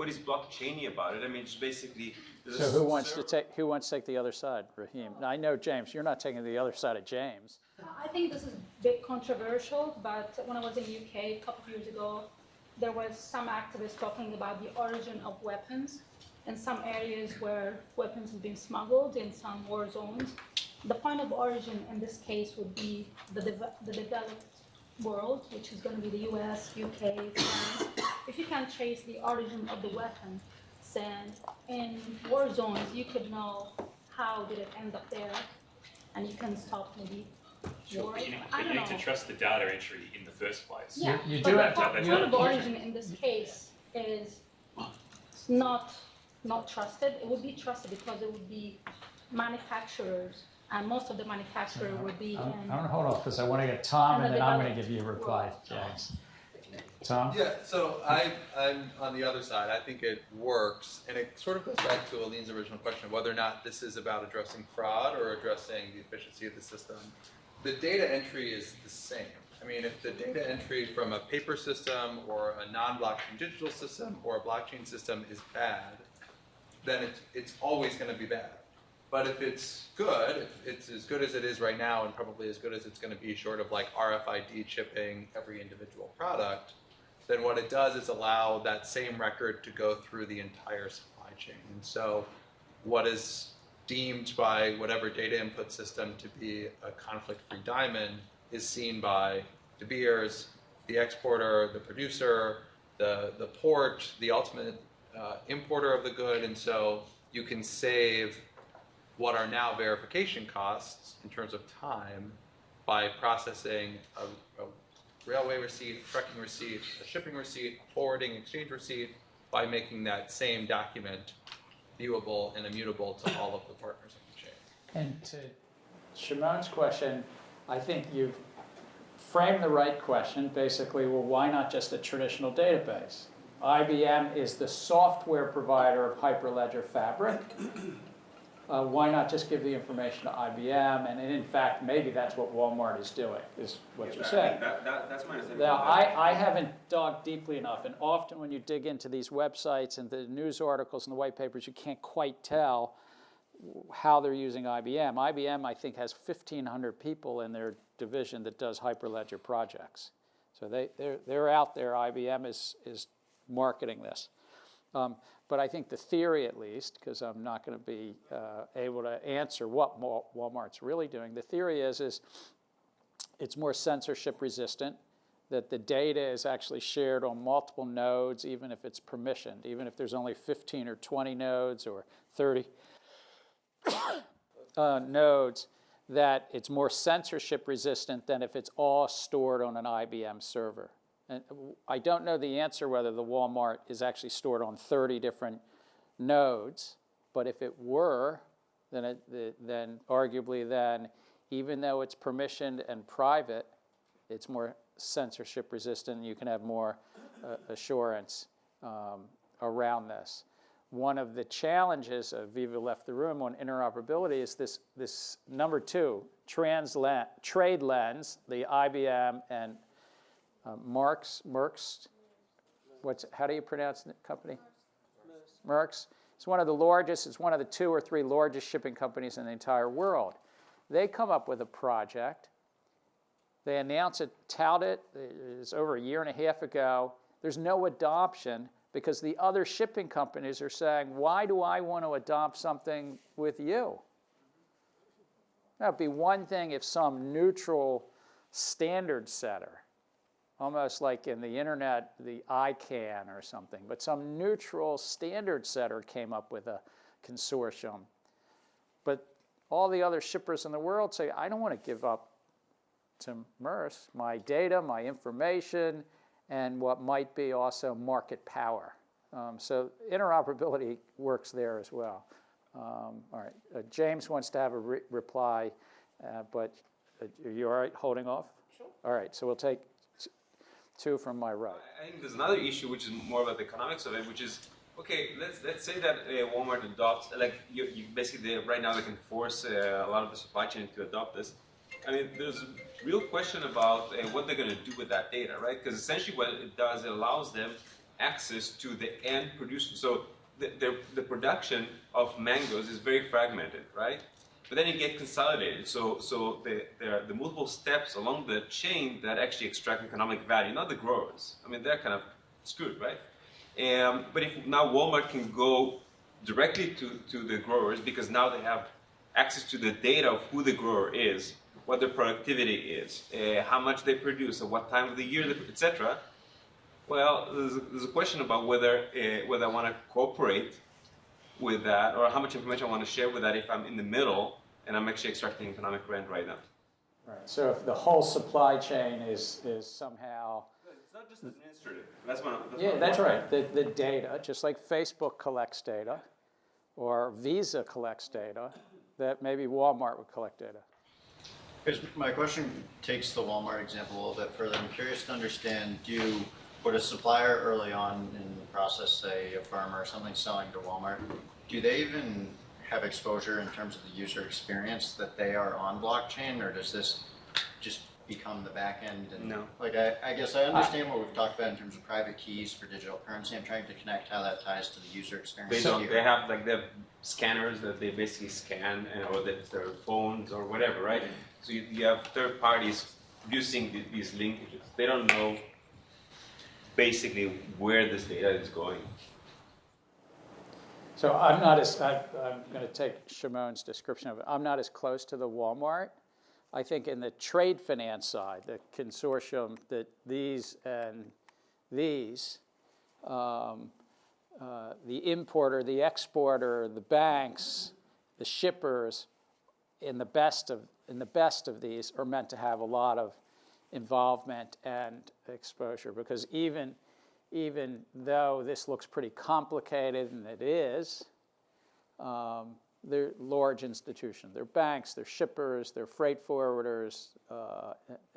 is blockchainy about it. I mean, just basically. So who wants to take the other side, Raheem? Now, I know James, you're not taking the other side of James. I think this is a bit controversial, but when I was in the UK a couple of years ago, there was some activists talking about the origin of weapons in some areas where weapons have been smuggled in some war zones. The point of origin in this case would be the developed world, which is going to be the US, UK, France. If you can trace the origin of the weapon, then in war zones, you could know how did it end up there, and you can stop maybe war. But you need to trust the data entry in the first place. Yeah, you but do the have point of origin in this case is not trusted. It would be trusted because it would be manufacturers, and most of the manufacturers would be I'm in. going to hold off because I want to get Tom, and then I'm going to developed give you a reply, James. Tom? Yeah, so I'm on the other side. I think it works, and it sort of goes back to Aline's original question of whether or not this is about addressing fraud or addressing the efficiency of the system. The data entry is the same. I mean, if the data entry from a paper system or a non-blockchain digital system or a blockchain system is bad, then it's always going to be bad. But if it's good, if it's as good as it is right now and probably as good as it's going to be short of like RFID chipping every individual product, then what it does is allow that same record to go through the entire supply chain. And so what is deemed by whatever data input system to be a conflict-free diamond is seen by De Beers, the exporter, the producer, the port, the ultimate importer of the good. And so you can save what are now verification costs in terms of time by processing a railway receipt, a trucking receipt, a shipping receipt, a forwarding exchange receipt, by making that same document viewable and immutable to all of the partners in the chain. And to Shimon's question, I think you've framed the right question. Basically, well, why not just a traditional database? IBM is the software provider of Hyperledger Fabric. Why not just give the information to IBM? And in fact, maybe that's what Walmart is doing, is what you're saying. That's my understanding. Now, I haven't dug deeply enough, and often when you dig into these websites and the news articles and the white papers, you can't quite tell how they're using IBM. IBM, I think, has 1,500 people in their division that does Hyperledger projects. So they're out there. IBM is marketing this. But I think the theory, at least, because I'm not going to be able to answer what Walmart's really doing, the theory is it's more censorship resistant, that the data is actually shared on multiple nodes, even if it's permissioned, even if there's only 15 or 20 nodes or 30 nodes, that it's more censorship resistant than if it's all stored on an IBM server. And I don't know the answer whether the Walmart is actually stored on 30 different nodes, but if it were, then arguably even though it's permissioned and private, it's more censorship resistant, and you can have more assurance around this. One of the challenges, Viva left the room, on interoperability is this number 2, TradeLens, the IBM and Merck's, how do you pronounce the company? Merck's. It's one of the largest, it's one of the 2 or 3 largest shipping companies in the entire world. They come up with a project. They announce it, tout it, it's over a year and a half ago. There's no adoption because the other shipping companies are saying, why do I want to adopt something with you? That would be one thing if some neutral standard setter, almost like in the internet, the ICANN or something, but some neutral standard setter came up with a consortium. But all the other shippers in the world say, I don't want to give up to Maersk my data, my information, and what might be also market power. So interoperability works there as well. All right, James wants to have a reply, but are you all right holding off? Sure. All right, so we'll take 2 from my right. I think there's another issue which is more about the economics of it, which is, okay, let's say that Walmart adopts, like you basically right now they can force a lot of the supply chain to adopt this. I mean, there's a real question about what they're going to do with that data, right? Because essentially what it does, it allows them access to the end producer. So the production of mangoes is very fragmented, right? But then you get consolidated. So there are the multiple steps along the chain that actually extract economic value, not the growers. I mean, they're kind of screwed, right? But if now Walmart can go directly to the growers because now they have access to the data of who the grower is, what their productivity is, how much they produce, at what time of the year, etc. Well, there's a question about whether I want to cooperate with that, or how much information I want to share with that if I'm in the middle and I'm actually extracting economic rent right now. Right. So if the whole supply chain is somehow... It's not just administrative. That's right. The data, just like Facebook collects data, or Visa collects data, that maybe Walmart would collect data. My question takes the Walmart example a little bit further. I'm curious to understand, would a supplier early on in the process, say a farmer or something selling to Walmart, do they even have exposure in terms of the user experience that they are on blockchain, or does this just become the back end? And No. Like I guess I understand what we've talked about in terms of private keys for digital currency. I'm trying to connect how that ties to the user experience. They have like their scanners that they basically scan, or that's their phones or whatever, right? So you have third parties producing these linkages. They don't know basically where this data is going. So I'm not as, I'm going to take Shimon's description of it. I'm not as close to the Walmart. I think in the trade finance side, the consortium that these and these, the importer, the exporter, the banks, the shippers, in the best of these are meant to have a lot of involvement and exposure, because even though this looks pretty complicated, and it is, they're large institutions. They're banks, they're shippers, they're freight forwarders,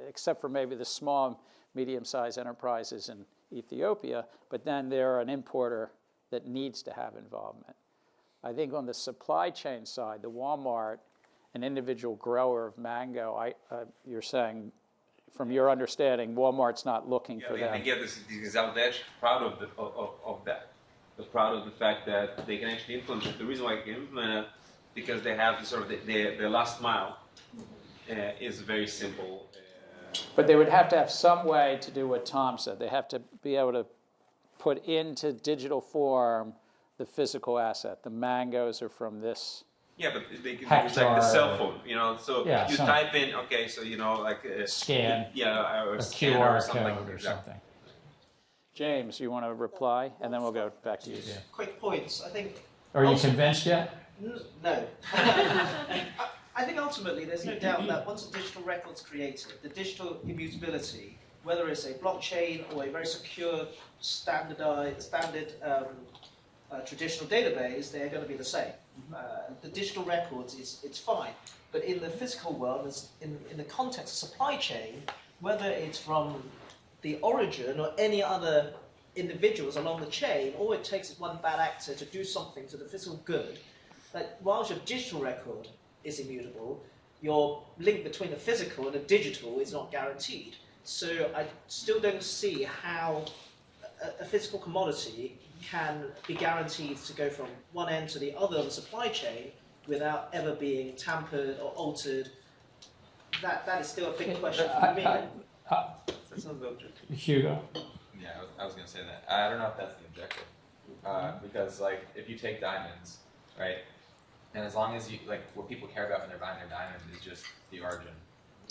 except for maybe the small, medium-sized enterprises in Ethiopia, but then they're an importer that needs to have involvement. I think on the supply chain side, the Walmart, an individual grower of mango, you're saying, from your understanding, Walmart's not looking for them. They get this example. They're actually proud of that. They're proud of the fact that they can actually implement it. The reason why they can implement it, because they have sort of the last mile is very simple. But they would have to have some way to do what Tom said. They have to be able to put into digital form the physical asset. The mangoes are from this. Yeah, but they can use like the cell phone, so yeah, you type in, okay, so like scan, or a scan QR or something. code or something. James, you want to reply, and then we'll go back to you. Yeah. Quick points. I think. Are you convinced yet? No. I think ultimately there's no doubt that once a digital record's created, the digital immutability, whether it's a blockchain or a very secure, standard traditional database, they're going to be the same. The digital records, it's fine. But in the physical world, in the context of supply chain, whether it's from the origin or any other individuals along the chain, all it takes is one bad actor to do something to the physical good. That whilst your digital record is immutable, your link between the physical and the digital is not guaranteed. So I still don't see how a physical commodity can be guaranteed to go from one end to the other of the supply chain without ever being tampered or altered. That is still a big question for me. Hugo? Yeah, I was going to say that. I don't know if that's the objective. Because, like, if you take diamonds, right, and as long as you, like, what people care about when they're buying their diamonds is just the origin,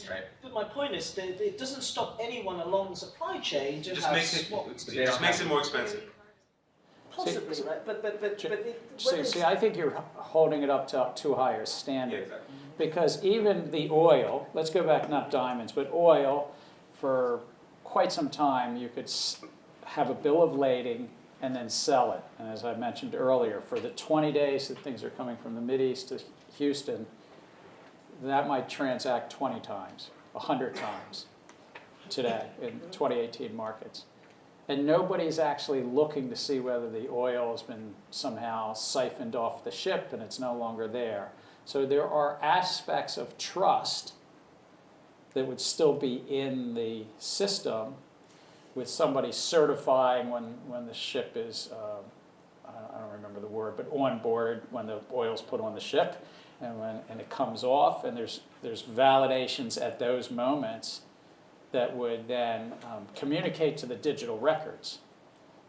right? But my point is that it doesn't stop anyone along the supply chain to Just have makes it more expensive. Possibly, right? But See, I think you're holding it up to too high a standard. Yeah, exactly. Because even the oil, let's go back, not diamonds, but oil, for quite some time, you could have a bill of lading and then sell it. And as I mentioned earlier, for the 20 days that things are coming from the Mideast to Houston, that might transact 20 times, 100 times today in 2018 markets. And nobody's actually looking to see whether the oil has been somehow siphoned off the ship and it's no longer there. So there are aspects of trust that would still be in the system, with somebody certifying when the ship is, I don't remember the word, but on board when the oil's put on the ship, and it comes off, and there's validations at those moments that would then communicate to the digital records.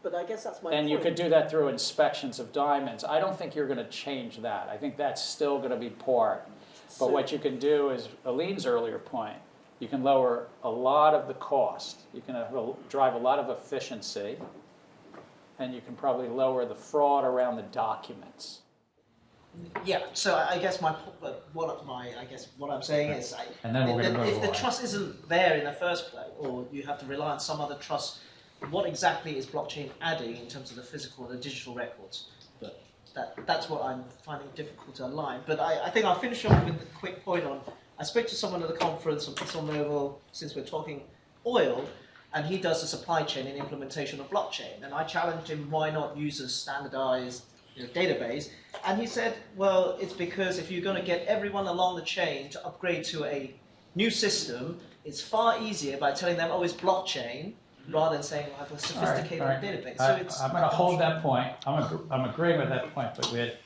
But I guess that's my And point. you could do that through inspections of diamonds. I don't think you're going to change that. I think that's still going to be part. But what you can do is, Aline's earlier point, you can lower a lot of the cost. You can drive a lot of efficiency, and you can probably lower the fraud around the documents. Yeah, so I guess what I'm saying is, And then we're gonna if move the on. trust isn't there in the first place, or you have to rely on some other trust, what exactly is blockchain adding in terms of the physical and the digital records? But that's what I'm finding difficult to align. But I think I'll finish off with a quick point on. I spoke to someone at the conference on ExxonMobil, since we're talking oil, and he does the supply chain and implementation of blockchain. And I challenged him, why not use a standardized database? And he said, well, it's because if you're going to get everyone along the chain to upgrade to a new system, it's far easier by telling them, oh, it's blockchain, rather than saying, well, I have a sophisticated database. So it's I'm going to hold that point. I'm agreeing with that point, but we had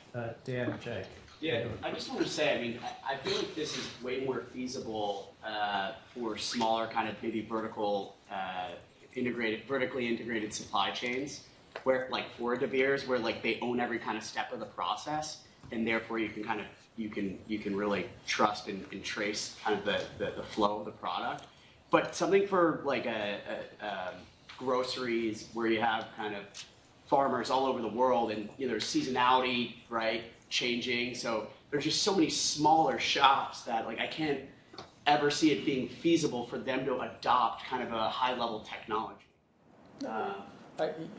Dan and Jake. Yeah, I just want to say, I mean, I feel like this is way more feasible for smaller kind of maybe vertically integrated supply chains, where like for De Beers, where like they own every kind of step of the process, and therefore you can kind of you can really trust and trace kind of the flow of the product. But something for like a groceries where you have kind of farmers all over the world, and there's seasonality, right, changing. So there's just so many smaller shops that like I can't ever see it being feasible for them to adopt kind of a high-level technology.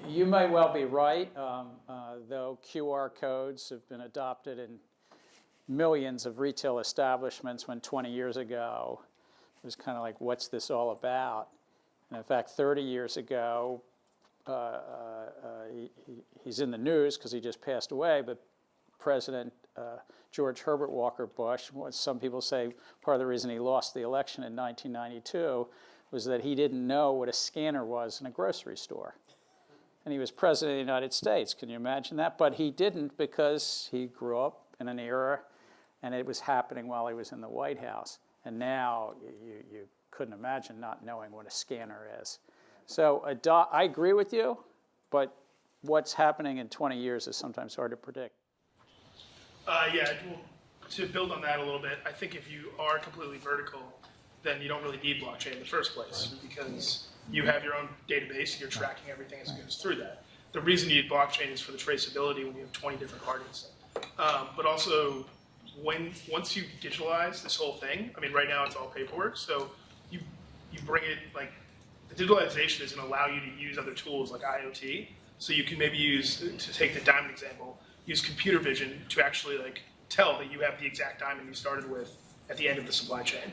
You may well be right, though QR codes have been adopted in millions of retail establishments when 20 years ago it was kind of like, what's this all about? And in fact, 30 years ago, he's in the news because he just passed away, but President George Herbert Walker Bush, some people say part of the reason he lost the election in 1992 was that he didn't know what a scanner was in a grocery store. And he was president of the United States. Can you imagine that? But he didn't because he grew up in an era and it was happening while he was in the White House. And now you couldn't imagine not knowing what a scanner is. So I agree with you, but what's happening in 20 years is sometimes hard to predict. Yeah, well, to build on that a little bit, I think if you are completely vertical, then you don't really need blockchain in the first place because you have your own database and you're tracking everything as it goes through that. The reason you need blockchain is for the traceability when you have 20 different parties. But also, once you digitalize this whole thing, I mean, right now it's all paperwork, so you bring it, like, the digitalization is going to allow you to use other tools like IoT, so you can maybe use, to take the diamond example, use computer vision to actually like tell that you have the exact diamond you started with at the end of the supply chain,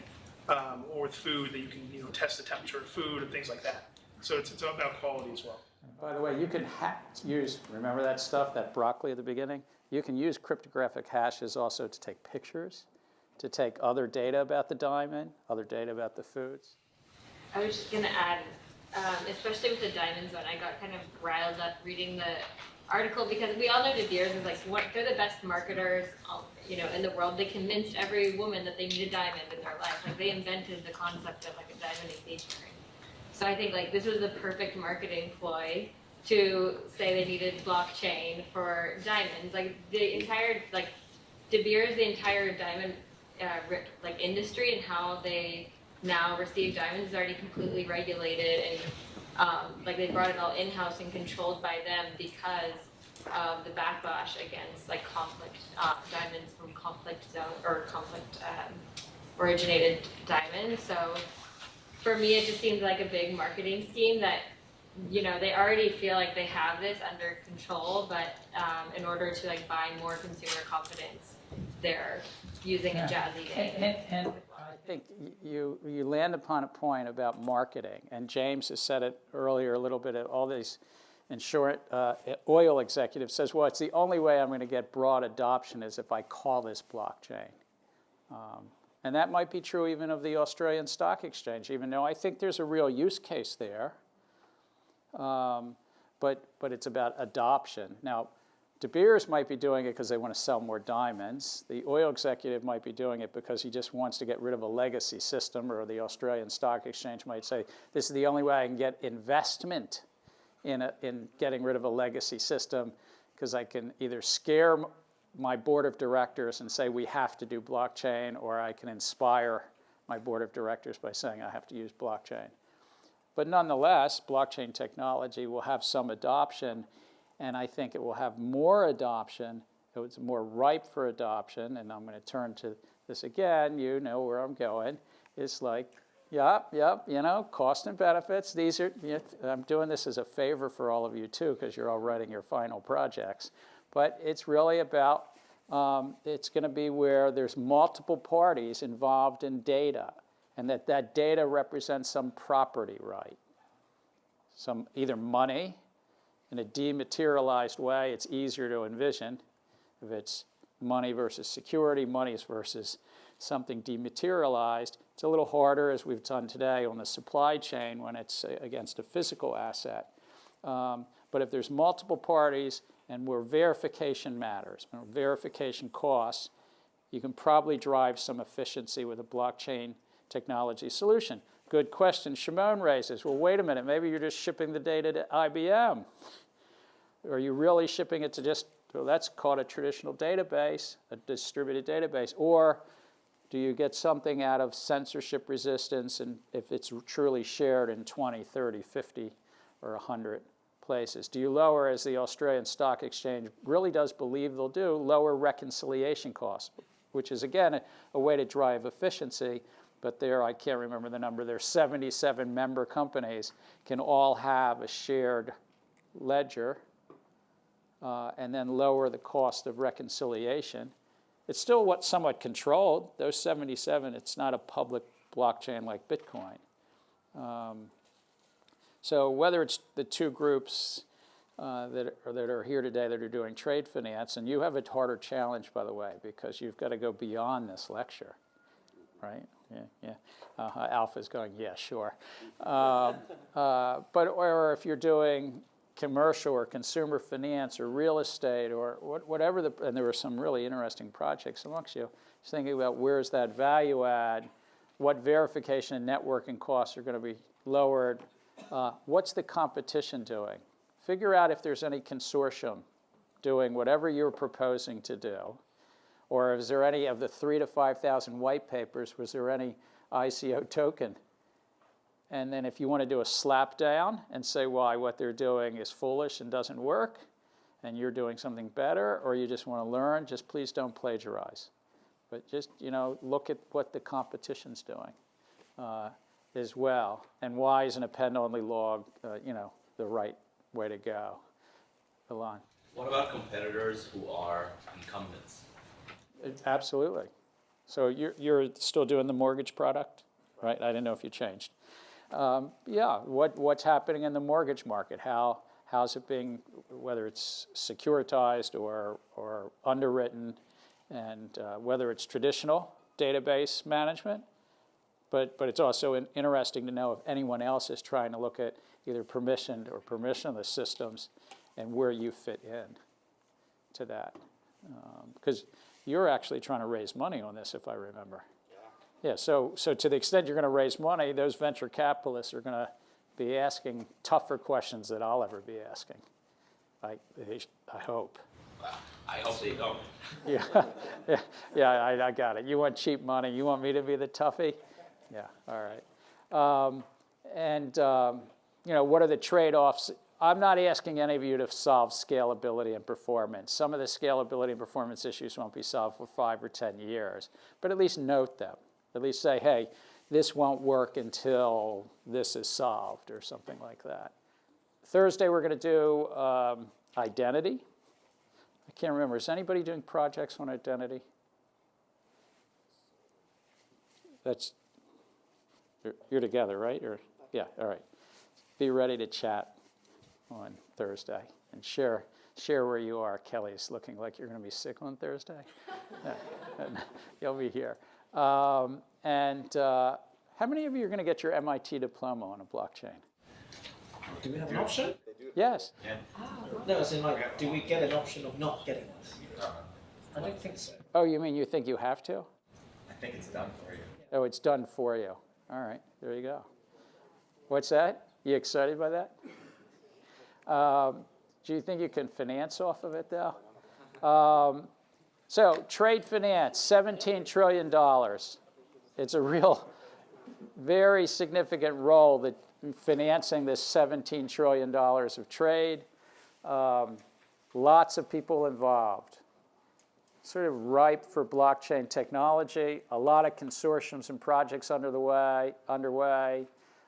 or with food that you can test the temperature of food and things like that. So it's about quality as well. By the way, you can use, remember that stuff, that broccoli at the beginning? You can use cryptographic hashes also to take pictures, to take other data about the diamond, other data about the foods. I was just going to add, especially with the diamonds one, I got kind of riled up reading the article because we all know De Beers is like they're the best marketers, in the world. They convinced every woman that they need a diamond in their life. Like they invented the concept of like a diamond engagement ring. So I think like this was the perfect marketing ploy to say they needed blockchain for diamonds. Like the entire De Beers, the entire diamond industry and how they now receive diamonds is already completely regulated, and they brought it all in-house and controlled by them because of the backlash against conflict diamonds from conflict zone or conflict originated diamonds. So for me, it just seems like a big marketing scheme that they already feel like they have this under control, but in order to buy more consumer confidence, they're using a jazzy name. And I think you land upon a point about marketing, and James has said it earlier a little bit. All these oil executives says, well, it's the only way I'm going to get broad adoption is if I call this blockchain. And that might be true even of the Australian Stock Exchange, even though I think there's a real use case there. But it's about adoption. Now, De Beers might be doing it because they want to sell more diamonds. The oil executive might be doing it because he just wants to get rid of a legacy system, or the Australian Stock Exchange might say, this is the only way I can get investment in getting rid of a legacy system, because I can either scare my board of directors and say we have to do blockchain, or I can inspire my board of directors by saying I have to use blockchain. But nonetheless, blockchain technology will have some adoption, and I think it will have more adoption. It's more ripe for adoption, and I'm going to turn to this again. You know where I'm going. It's like, yep, cost and benefits. These are. I'm doing this as a favor for all of you too, because you're all writing your final projects. But it's really about. It's going to be where there's multiple parties involved in data, and that data represents some property right. some either money in a dematerialized way. It's easier to envision if it's money versus security, money versus something dematerialized. It's a little harder, as we've done today, on the supply chain when it's against a physical asset. But if there's multiple parties and where verification matters, where verification costs, you can probably drive some efficiency with a blockchain technology solution. Good question Shimon raises. Well, wait a minute, maybe you're just shipping the data to IBM. Are you really shipping it to just, well, that's called a traditional database, a distributed database, or do you get something out of censorship resistance and if it's truly shared in 20, 30, 50, or 100 places? Do you lower, as the Australian Stock Exchange really does believe they'll do, lower reconciliation costs, which is, again, a way to drive efficiency. But there, I can't remember the number, there's 77 member companies can all have a shared ledger and then lower the cost of reconciliation. It's still somewhat controlled. Those 77, it's not a public blockchain like Bitcoin. So whether it's the two groups that are here today that are doing trade finance, and you have a harder challenge, by the way, because you've got to go beyond this lecture, right? Yeah. Alpha's going, yeah, sure. Or if you're doing commercial or consumer finance or real estate or whatever, and there were some really interesting projects amongst you, just thinking about where's that value add, what verification and networking costs are going to be lowered, what's the competition doing? Figure out if there's any consortium doing whatever you're proposing to do. Or is there any of the 3,000 to 5,000 white papers, was there any ICO token? And then if you want to do a slap down and say why what they're doing is foolish and doesn't work, and you're doing something better, or you just want to learn, just please don't plagiarize. But just, look at what the competition's doing as well. And why isn't append-only log, the right way to go? Alon. What about competitors who are incumbents? Absolutely. So you're still doing the mortgage product, right? I didn't know if you changed. Yeah, what's happening in the mortgage market? How's it being, whether it's securitized or underwritten, and whether it's traditional database management, but it's also interesting to know if anyone else is trying to look at either permissioned or permissionless systems and where you fit in to that. Because you're actually trying to raise money on this, if I remember. Yeah, so to the extent you're going to raise money, those venture capitalists are going to be asking tougher questions than I'll ever be asking. I hope. I hope they don't. Yeah, I got it. You want cheap money. You want me to be the toughie? Yeah, all right. What are the trade-offs? I'm not asking any of you to solve scalability and performance. Some of the scalability and performance issues won't be solved for 5 or 10 years, but at least note them. At least say, hey, this won't work until this is solved or something like that. Thursday, we're going to do identity. I can't remember. Is anybody doing projects on identity? You're together, right? Yeah, all right. Be ready to chat on Thursday and share where you are. Kelly's looking like you're going to be sick on Thursday. And you'll be here. How many of you are going to get your MIT diploma on a blockchain? Do we have an option? Yes. Yeah. No, as in do we get an option of not getting it? I don't think so. Oh, you mean you think you have to? I think it's done for you. Oh, it's done for you. All right, there you go. What's that? You excited by that? Do you think you can finance off of it, though? So trade finance, $17 trillion. It's a real, very significant role that financing this $17 trillion of trade. Lots of people involved. Sort of ripe for blockchain technology. A lot of consortiums and projects underway.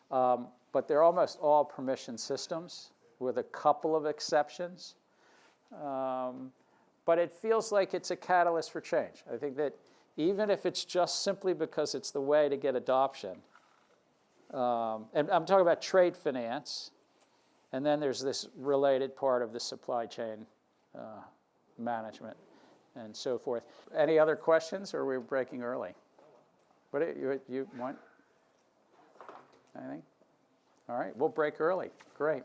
But they're almost all permission systems with a couple of exceptions. But it feels like it's a catalyst for change. I think that even if it's just simply because it's the way to get adoption, and I'm talking about trade finance, And then there's this related part of the supply chain management and so forth. Any other questions, or are we breaking early? What you want? Anything? All right, we'll break early. Great.